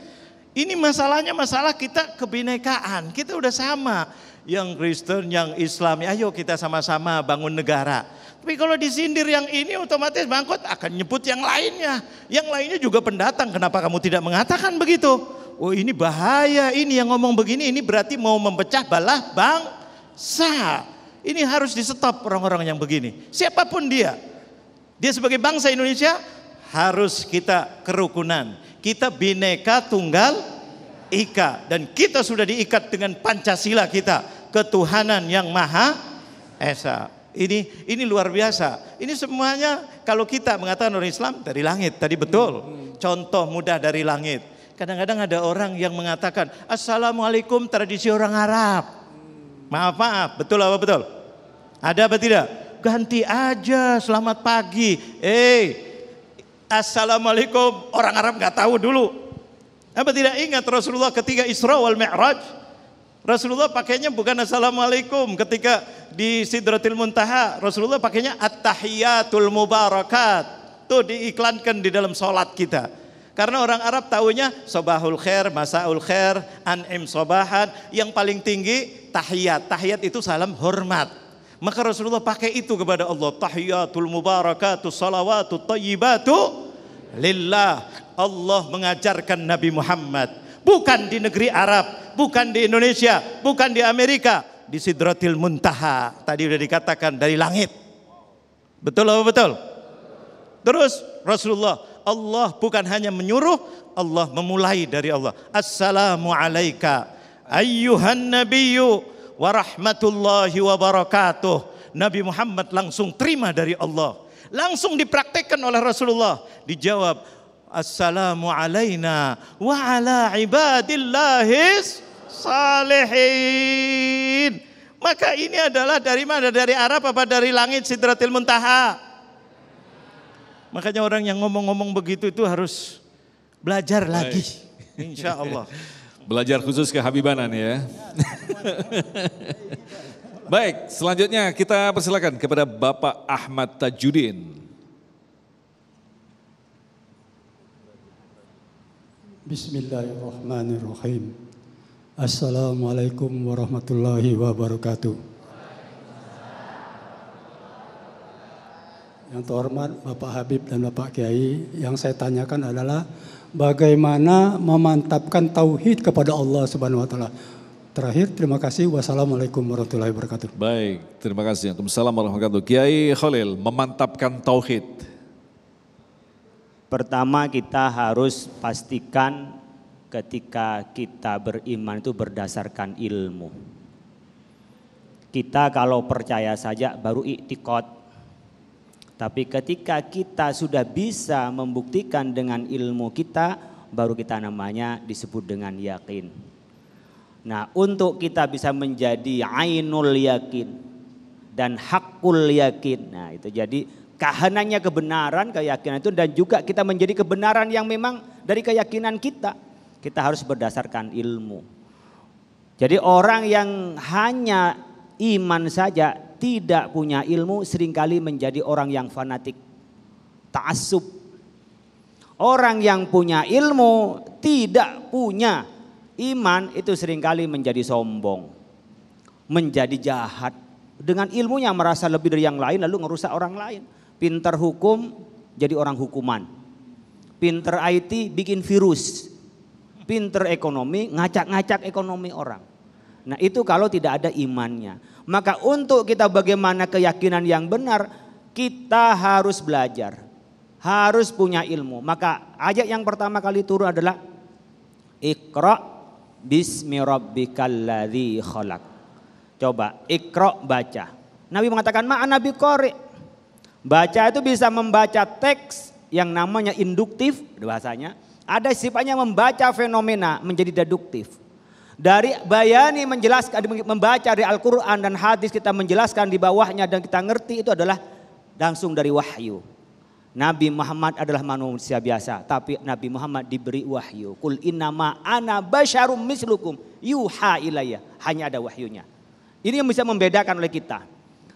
Speaker 5: Ini masalahnya masalah kita kebinekaan. Kita udah sama. Yang Kristen, yang Islam, ayo kita sama-sama bangun negara. Tapi kalau disindir yang ini otomatis bangkot akan nyebut yang lainnya. Yang lainnya juga pendatang. Kenapa kamu tidak mengatakan begitu? Oh ini bahaya, ini yang ngomong begini, ini berarti mau memecah belah bangsa. Ini harus di stop orang-orang yang begini. Siapapun dia sebagai bangsa Indonesia harus kita kerukunan. Kita Bhinneka Tunggal Ika, dan kita sudah diikat dengan Pancasila kita, ketuhanan yang Maha Esa. Ini luar biasa. Ini semuanya kalau kita mengatakan orang Islam dari langit, tadi betul. Contoh mudah dari langit. Kadang-kadang ada orang yang mengatakan Assalamualaikum tradisi orang Arab. Maaf, betul apa betul? Ada apa tidak? Ganti aja selamat pagi. Assalamualaikum, orang Arab nggak tahu dulu. Apa tidak ingat Rasulullah ketika Isra wal Mi'raj? Rasulullah pakainya bukan Assalamualaikum ketika di Sidratil Muntaha. Rasulullah pakainya At-Tahiyatul Mubarakat. Itu diiklankan di dalam sholat kita. Karena orang Arab tahunya Sobahul Khair, Masaul Khair, An'im Sobahan. Yang paling tinggi tahiyat. Tahiyat itu salam hormat. Maka Rasulullah pakai itu kepada Allah. Tahiyatul Mubarakatu Salawatu Tayyibatu Lillah. Allah mengajarkan Nabi Muhammad. Bukan di negeri Arab, bukan di Indonesia, bukan di Amerika. Di Sidratil Muntaha. Tadi sudah dikatakan dari langit. Betul apa betul? Terus Rasulullah, Allah bukan hanya menyuruh, Allah memulai dari Allah. Assalamu alaika ayyuhan nabiyyu wa rahmatullahi wa barakatuh. Nabi Muhammad langsung terima dari Allah. Langsung dipraktekkan oleh Rasulullah. Dijawab, Assalamu alaina wa ala ibadillahis salihin. Maka ini adalah dari mana? Dari Arab apa dari langit Sidratil Muntaha? Makanya orang yang ngomong-ngomong begitu itu harus belajar lagi. Insya Allah.
Speaker 1: Belajar khusus kehabibanan ya. Baik, selanjutnya kita persilakan kepada Bapak Ahmad Tajudin.
Speaker 11: Bismillahirrahmanirrahim. Assalamualaikum warahmatullahi wabarakatuh. Yang terhormat Bapak Habib dan Bapak Kiai, yang saya tanyakan adalah bagaimana memantapkan tauhid kepada Allah Subhanahu wa taala. Terakhir, terima kasih. Wassalamualaikum warahmatullahi wabarakatuh.
Speaker 1: Baik, terima kasih. Waalaikumsalam warahmatullahi wabarakatuh. Kiai Khalil, memantapkan tauhid.
Speaker 3: Pertama kita harus pastikan ketika kita beriman itu berdasarkan ilmu. Kita kalau percaya saja baru i'tiqad. Tapi ketika kita sudah bisa membuktikan dengan ilmu kita, baru kita namanya disebut dengan yakin. Nah, untuk kita bisa menjadi ainul yakin dan hakul yakin. Nah, itu jadi kahanannya kebenaran, keyakinan itu, dan juga kita menjadi kebenaran yang memang dari keyakinan kita. Kita harus berdasarkan ilmu. Jadi orang yang hanya iman saja tidak punya ilmu seringkali menjadi orang yang fanatik, ta'assub. Orang yang punya ilmu tidak punya iman itu seringkali menjadi sombong, menjadi jahat. Dengan ilmunya merasa lebih dari yang lain lalu ngerusak orang lain. Pintar hukum jadi orang hukuman. Pinter IT bikin virus. Pinter ekonomi ngacak-ngacak ekonomi orang. Nah itu kalau tidak ada imannya. Maka untuk kita bagaimana keyakinan yang benar, kita harus belajar. Harus punya ilmu. Maka ayat yang pertama kali turun adalah Iqra bismi rabbikal ladzi khalaq. Coba Iqra baca. Nabi mengatakan ma'ana biqari. Baca itu bisa membaca teks yang namanya induktif bahasanya. Ada sifatnya membaca fenomena menjadi deduktif. Dari bayani menjelaskan, membaca dari Al-Quran dan hadis kita menjelaskan di bawahnya dan kita ngerti itu adalah langsung dari wahyu. Nabi Muhammad adalah manusia biasa, tapi Nabi Muhammad diberi wahyu. Qul innama ana basyarum mislukum yuha ilayya. Hanya ada wahyunya. Ini yang bisa membedakan oleh kita.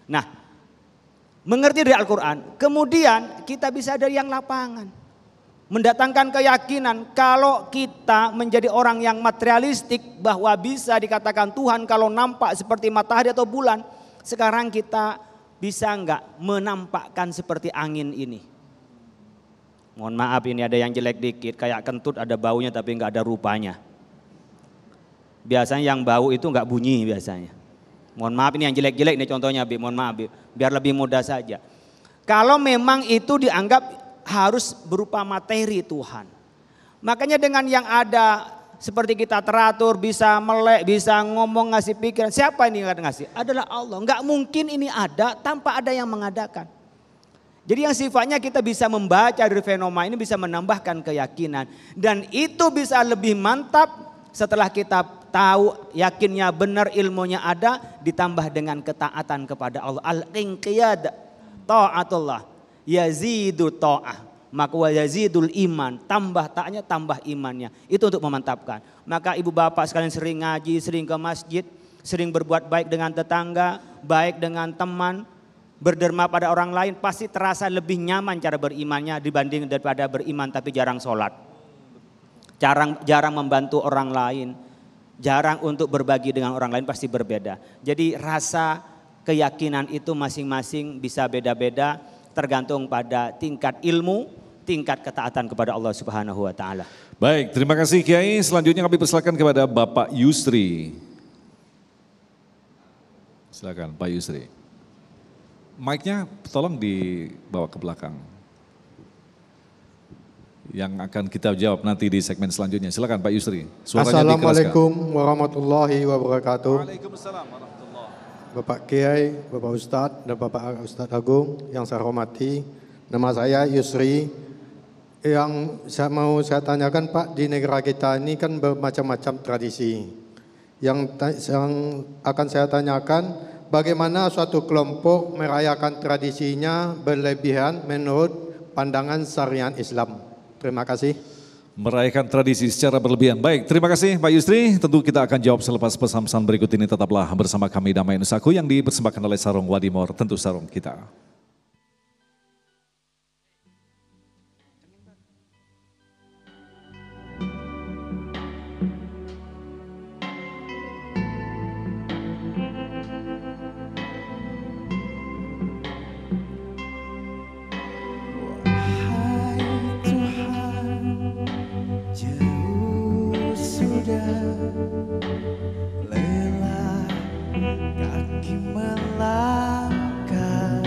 Speaker 3: Nah, mengerti dari Al-Quran, kemudian kita bisa dari yang lapangan. Mendatangkan keyakinan kalau kita menjadi orang yang materialistik bahwa bisa dikatakan Tuhan kalau nampak seperti matahari atau bulan. Sekarang kita bisa enggak menampakkan seperti angin ini. Mohon maaf ini ada yang jelek dikit, kayak kentut ada baunya tapi enggak ada rupanya. Biasanya yang bau itu enggak bunyi biasanya. Mohon maaf ini yang jelek-jelek ini contohnya, mohon maaf biar lebih mudah saja. Kalau memang itu dianggap harus berupa materi Tuhan. Makanya dengan yang ada seperti kita teratur, bisa melek, bisa ngomong, ngasih pikiran. Siapa ini yang ngasih? Adalah Allah. Enggak mungkin ini ada tanpa ada yang mengadakan. Jadi yang sifatnya kita bisa membaca dari fenomena ini bisa menambahkan keyakinan. Dan itu bisa lebih mantap setelah kita tahu yakinnya benar, ilmunya ada, ditambah dengan ketaatan kepada Allah. Al-inqiyad ta'atullah yazidu ta'ah, maka wa yazidul iman, tambah taatnya tambah imannya. Itu untuk memantapkan. Maka ibu bapak sekalian sering ngaji, sering ke masjid, sering berbuat baik dengan tetangga, baik dengan teman, berderma pada orang lain, pasti terasa lebih nyaman cara berimannya dibanding daripada beriman tapi jarang sholat. Jarang membantu orang lain, jarang untuk berbagi dengan orang lain, pasti berbeda. Jadi rasa keyakinan itu masing-masing bisa beda-beda tergantung pada tingkat ilmu, tingkat ketaatan kepada Allah Subhanahu wa taala.
Speaker 1: Baik, terima kasih Kiai. Selanjutnya kami persilakan kepada Bapak Yusri. Silakan Pak Yusri. Mic-nya tolong dibawa ke belakang. Yang akan kita jawab nanti di segmen selanjutnya. Silakan Pak Yusri. Suaranya
Speaker 12: Assalamualaikum warahmatullahi wabarakatuh.
Speaker 1: Waalaikumsalam warahmatullahi.
Speaker 12: Bapak Kiai, Bapak Ustadz dan Bapak Ustadz Agung yang saya hormati. Nama saya Yusri. Yang saya tanyakan Pak, di negara kita ini kan bermacam-macam tradisi. Yang akan saya tanyakan, bagaimana suatu kelompok merayakan tradisinya berlebihan menurut pandangan syariat Islam. Terima kasih.
Speaker 1: Merayakan tradisi secara berlebihan. Baik, terima kasih Pak Yusri. Tentu kita akan jawab selepas pesan-pesan berikut ini. Tetaplah bersama kami Damai Nusaku yang dipersembahkan oleh Sarung Wadimor. Tentu sarung kita.
Speaker 7: Lelah kaki melangkah,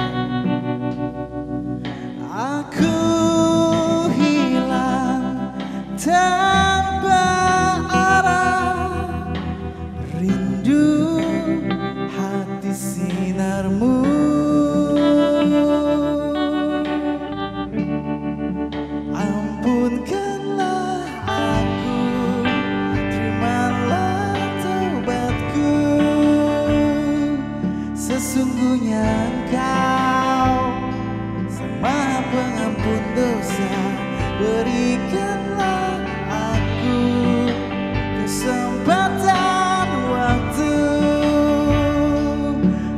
Speaker 7: aku hilang tanpa arah, rindu hati sinarmu. Ampunkanlah aku, sesungguhnya Engkau Sang Maha Pengampun dosa. Berikanlah aku kesempatan waktu,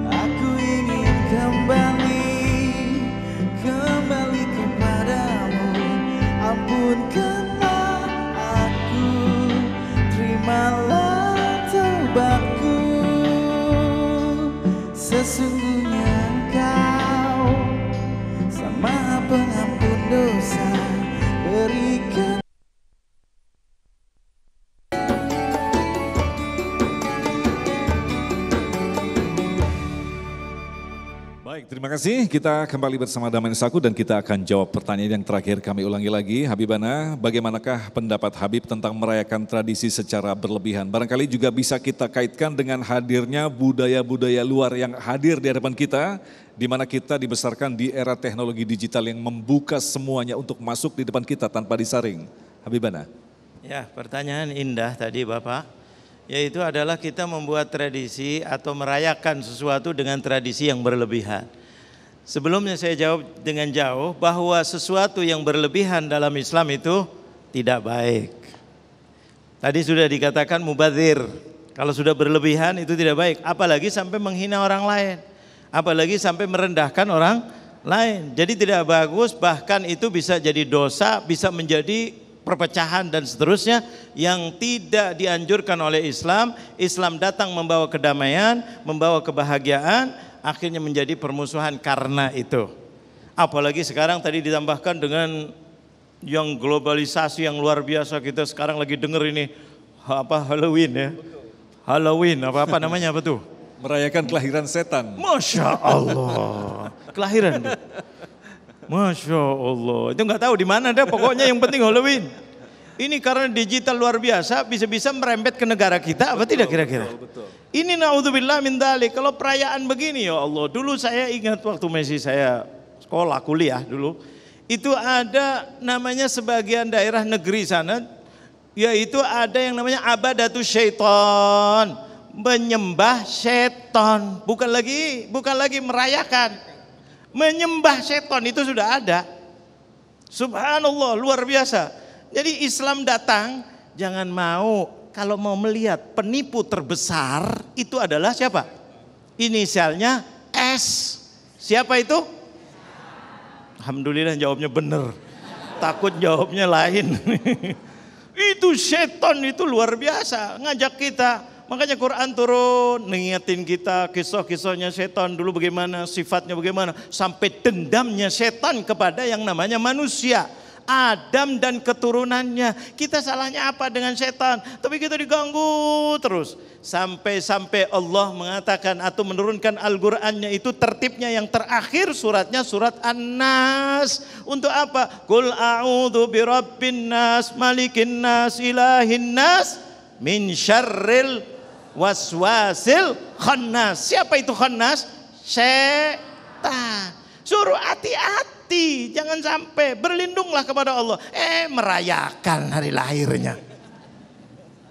Speaker 7: aku ingin kembali kepadamu. Ampunkanlah aku, terimalah taubatku. Sesungguhnya Engkau Sang Maha Pengampun dosa. Berikan
Speaker 1: Terima kasih, kita kembali bersama Damain Saku dan kita akan jawab pertanyaan yang terakhir. Kami ulangi lagi, Habibana, bagaimanakah pendapat Habib tentang merayakan tradisi secara berlebihan? Barangkali juga bisa kita kaitkan dengan hadirnya budaya-budaya luar yang hadir di hadapan kita, di mana kita dibesarkan di era teknologi digital yang membuka semuanya untuk masuk di depan kita tanpa disaring. Habibana.
Speaker 5: Ya, pertanyaan indah tadi Bapak, yaitu adalah kita membuat tradisi atau merayakan sesuatu dengan tradisi yang berlebihan. Sebelumnya saya jawab dengan jauh bahwa sesuatu yang berlebihan dalam Islam itu tidak baik. Tadi sudah dikatakan mubadzir, kalau sudah berlebihan itu tidak baik, apalagi sampai menghina orang lain, apalagi sampai merendahkan orang lain. Jadi tidak bagus, bahkan itu bisa jadi dosa, bisa menjadi perpecahan dan seterusnya yang tidak dianjurkan oleh Islam. Islam datang membawa kedamaian, membawa kebahagiaan, akhirnya menjadi permusuhan karena itu. Apalagi sekarang tadi ditambahkan dengan yang globalisasi yang luar biasa, kita sekarang lagi dengar ini apa Halloween ya. Halloween apa namanya apa tuh?
Speaker 1: Merayakan kelahiran setan.
Speaker 5: Masya Allah. Kelahiran tuh. Masya Allah. Itu nggak tahu di mana dah, pokoknya yang penting Halloween. Ini karena digital luar biasa, bisa-bisa merembet ke negara kita, apa tidak kira-kira? Ini naudzubillah min dzalik. Kalau perayaan begini ya Allah, dulu saya ingat waktu masih saya sekolah, kuliah dulu, itu ada namanya sebagian daerah negeri sana, yaitu ada yang namanya abadatus syaitan, menyembah setan, bukan lagi merayakan, menyembah setan itu sudah ada. Subhanallah, luar biasa. Jadi Islam datang, jangan mau, kalau mau melihat penipu terbesar itu adalah siapa? Inisialnya S. Siapa itu? Alhamdulillah jawabnya benar. Takut jawabnya lain. Itu setan, itu luar biasa, ngajak kita. Makanya Quran turun, ngingetin kita kisah-kisahnya setan dulu bagaimana, sifatnya bagaimana. Sampai dendamnya setan kepada yang namanya manusia. Adam dan keturunannya. Kita salahnya apa dengan setan? Tapi kita diganggu terus. Sampai-sampai Allah mengatakan atau menurunkan Al-Qur'annya itu tertibnya yang terakhir suratnya surat An-Nas. Untuk apa? Qul a'udzu birabbin nas, malikin nas, ilahin nas, min syarril waswasil khannas. Siapa itu khannas? Setan. Suruh hati-hati, jangan sampai, berlindunglah kepada Allah. Merayakan hari lahirnya.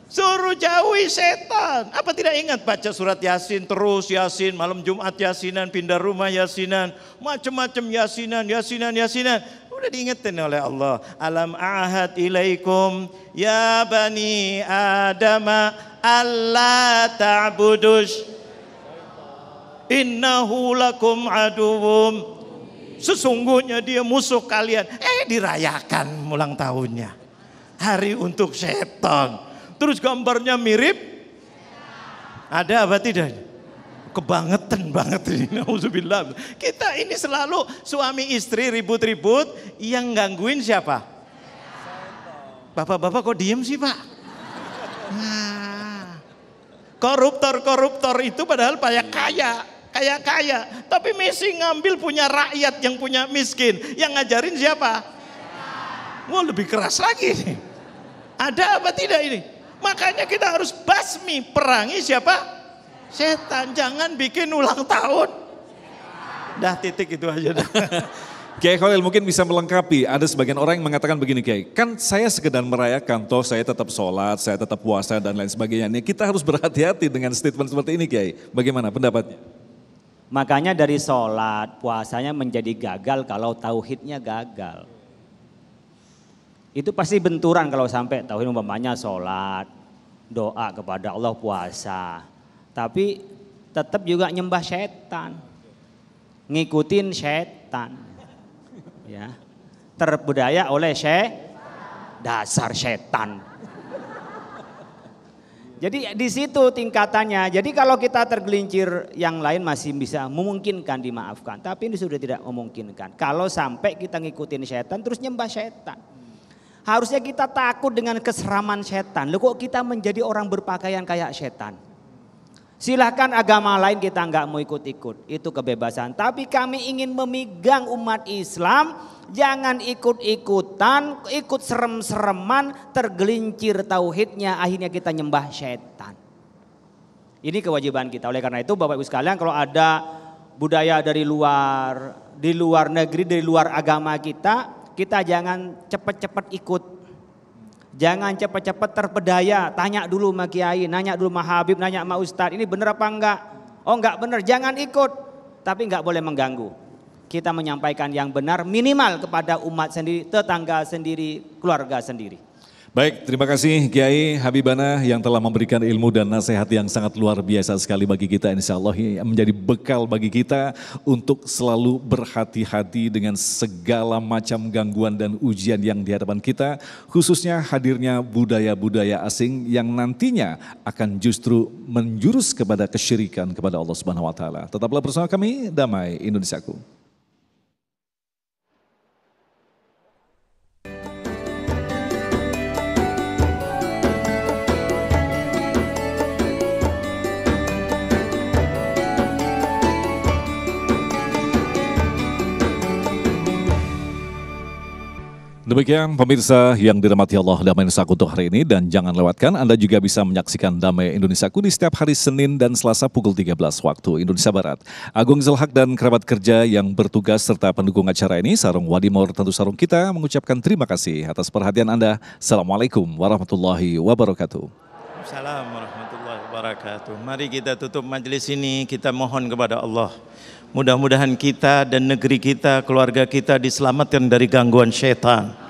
Speaker 5: Suruh jauhi setan. Apa tidak ingat baca surat Yasin terus, Yasin, malam Jumat Yasinan, pindah rumah Yasinan, macam-macam Yasinan. Udah diingetin oleh Allah. Alam ahad ilaikum ya bani Adama alla ta'budus innahu lakum aduwwum. Sesungguhnya dia musuh kalian. Dirayakan ulang tahunnya. Hari untuk setan. Terus gambarnya mirip. Ada apa tidak? Kebangetan banget ini. Nauzubillah. Kita ini selalu suami istri ribut-ribut. Yang gangguin siapa? Bapak-bapak kok diem sih Pak? Nah, koruptor itu padahal kaya, tapi mesti ngambil punya rakyat yang punya miskin. Yang ngajarin siapa? Wah, lebih keras lagi nih. Ada apa tidak ini? Makanya kita harus basmi, perangi siapa? Setan. Jangan bikin ulang tahun. Dah titik itu aja dah.
Speaker 1: Kiai Khalil mungkin bisa melengkapi, ada sebagian orang yang mengatakan begini Kiai, kan saya sekedar merayakan, toh saya tetap sholat, saya tetap puasa dan lain sebagainya. Kita harus berhati-hati dengan statement seperti ini Kiai, bagaimana pendapatnya?
Speaker 3: Makanya dari sholat, puasanya menjadi gagal kalau tauhidnya gagal. Itu pasti benturan kalau sampai tauhid umpamanya sholat, doa kepada Allah, puasa. Tapi tetap juga nyembah setan, ngikutin setan. Ya, terbudaya oleh dasar setan. Jadi di situ tingkatannya. Jadi kalau kita tergelincir yang lain masih bisa memungkinkan dimaafkan. Tapi ini sudah tidak memungkinkan. Kalau sampai kita ngikutin setan terus nyembah setan. Harusnya kita takut dengan keseraman setan. Loh kok kita menjadi orang berpakaian kayak setan? Silahkan agama lain kita nggak mau ikut-ikut, itu kebebasan. Tapi kami ingin memegang umat Islam, jangan ikut-ikutan, ikut serem-sereman, tergelincir tauhidnya, akhirnya kita nyembah setan. Ini kewajiban kita. Oleh karena itu Bapak Ibu sekalian, kalau ada budaya dari luar, di luar negeri, dari luar agama kita jangan cepat-cepat ikut. Jangan cepat-cepat terpedaya, tanya dulu sama kiai, nanya dulu sama Habib, nanya sama Ustadz, ini benar apa enggak? Oh enggak benar, jangan ikut. Tapi enggak boleh mengganggu. Kita menyampaikan yang benar minimal kepada umat sendiri, tetangga sendiri, keluarga sendiri.
Speaker 1: Baik, terima kasih Kiai Habibana yang telah memberikan ilmu dan nasihat yang sangat luar biasa sekali bagi kita. Insya Allah menjadi bekal bagi kita untuk selalu berhati-hati dengan segala macam gangguan dan ujian yang di hadapan kita. Khususnya hadirnya budaya-budaya asing yang nantinya akan justru menjurus kepada kesyirikan kepada Allah Subhanahu wa Ta'ala. Tetaplah bersama kami, Damai Indonesiaku. Demikian pemirsa yang dirahmati Allah, Damai Indonesiaku untuk hari ini, dan jangan lewatkan Anda juga bisa menyaksikan Damai Indonesiaku di setiap hari Senin dan Selasa pukul 13 waktu Indonesia Barat. Agung Zulhak dan kerabat kerja yang bertugas serta pendukung acara ini, Sarung Wadimor tentu sarung kita mengucapkan terima kasih atas perhatian Anda. Assalamualaikum warahmatullahi wabarakatuh.
Speaker 5: Assalamualaikum warahmatullahi wabarakatuh. Mari kita tutup majelis ini, kita mohon kepada Allah. Mudah-mudahan kita dan negeri kita, keluarga kita diselamatkan dari gangguan syaitan.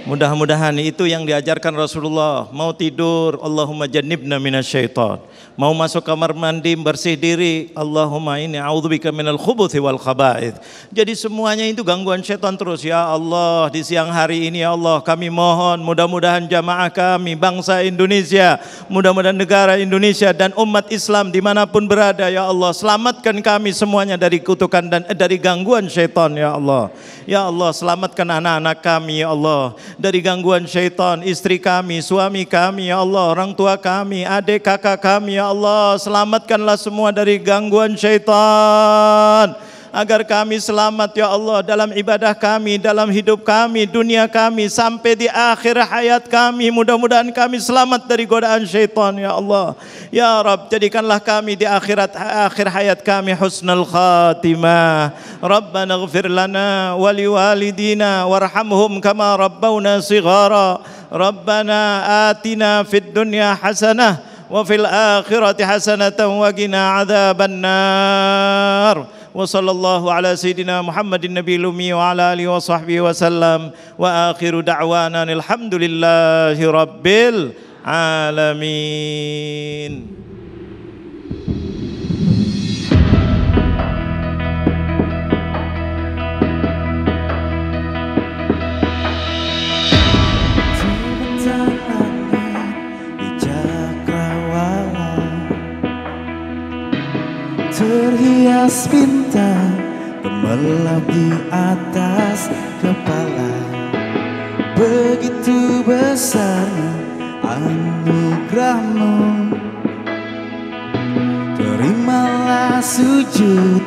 Speaker 5: Mudah-mudahan itu yang diajarkan Rasulullah. Mau tidur, Allahumma jannibna minasyaitan. Mau masuk kamar mandi, bersih diri, Allahumma inni a'udzubika minal khubuthi wal khaba'ith. Jadi semuanya itu gangguan syaitan terus. Ya Allah, di siang hari ini ya Allah, kami mohon mudah-mudahan jamaah kami, bangsa Indonesia, mudah-mudahan negara Indonesia dan umat Islam dimanapun berada ya Allah, selamatkan kami semuanya dari kutukan dan dari gangguan syaitan ya Allah. Ya Allah, selamatkan anak-anak kami ya Allah dari gangguan syaitan, istri kami, suami kami ya Allah, orang tua kami, adik kakak kami ya Allah, selamatkanlah semua dari gangguan syaitan, agar kami selamat ya Allah dalam ibadah kami, dalam hidup kami, dunia kami, sampai di akhir hayat kami. Mudah-mudahan kami selamat dari godaan syaitan ya Allah. Ya Rabb, jadikanlah kami di akhir hayat kami husnul khatimah. Rabbana ighfir lana wa liwalidina warhamhum kama rabbawna shighara. Rabbana atina fid dunya hasanah wa fil akhirati hasanatan wa qina adzabannar. Wa sallallahu ala sayyidina Muhammadin nabiyil ummi wa ala alihi wa sahbihi wa sallam. Wa akhiru da'wana alhamdulillahi rabbil alamin.
Speaker 7: Terhias bintang gemerlap di atas kepala, begitu besar anugerahmu. Terimalah sujud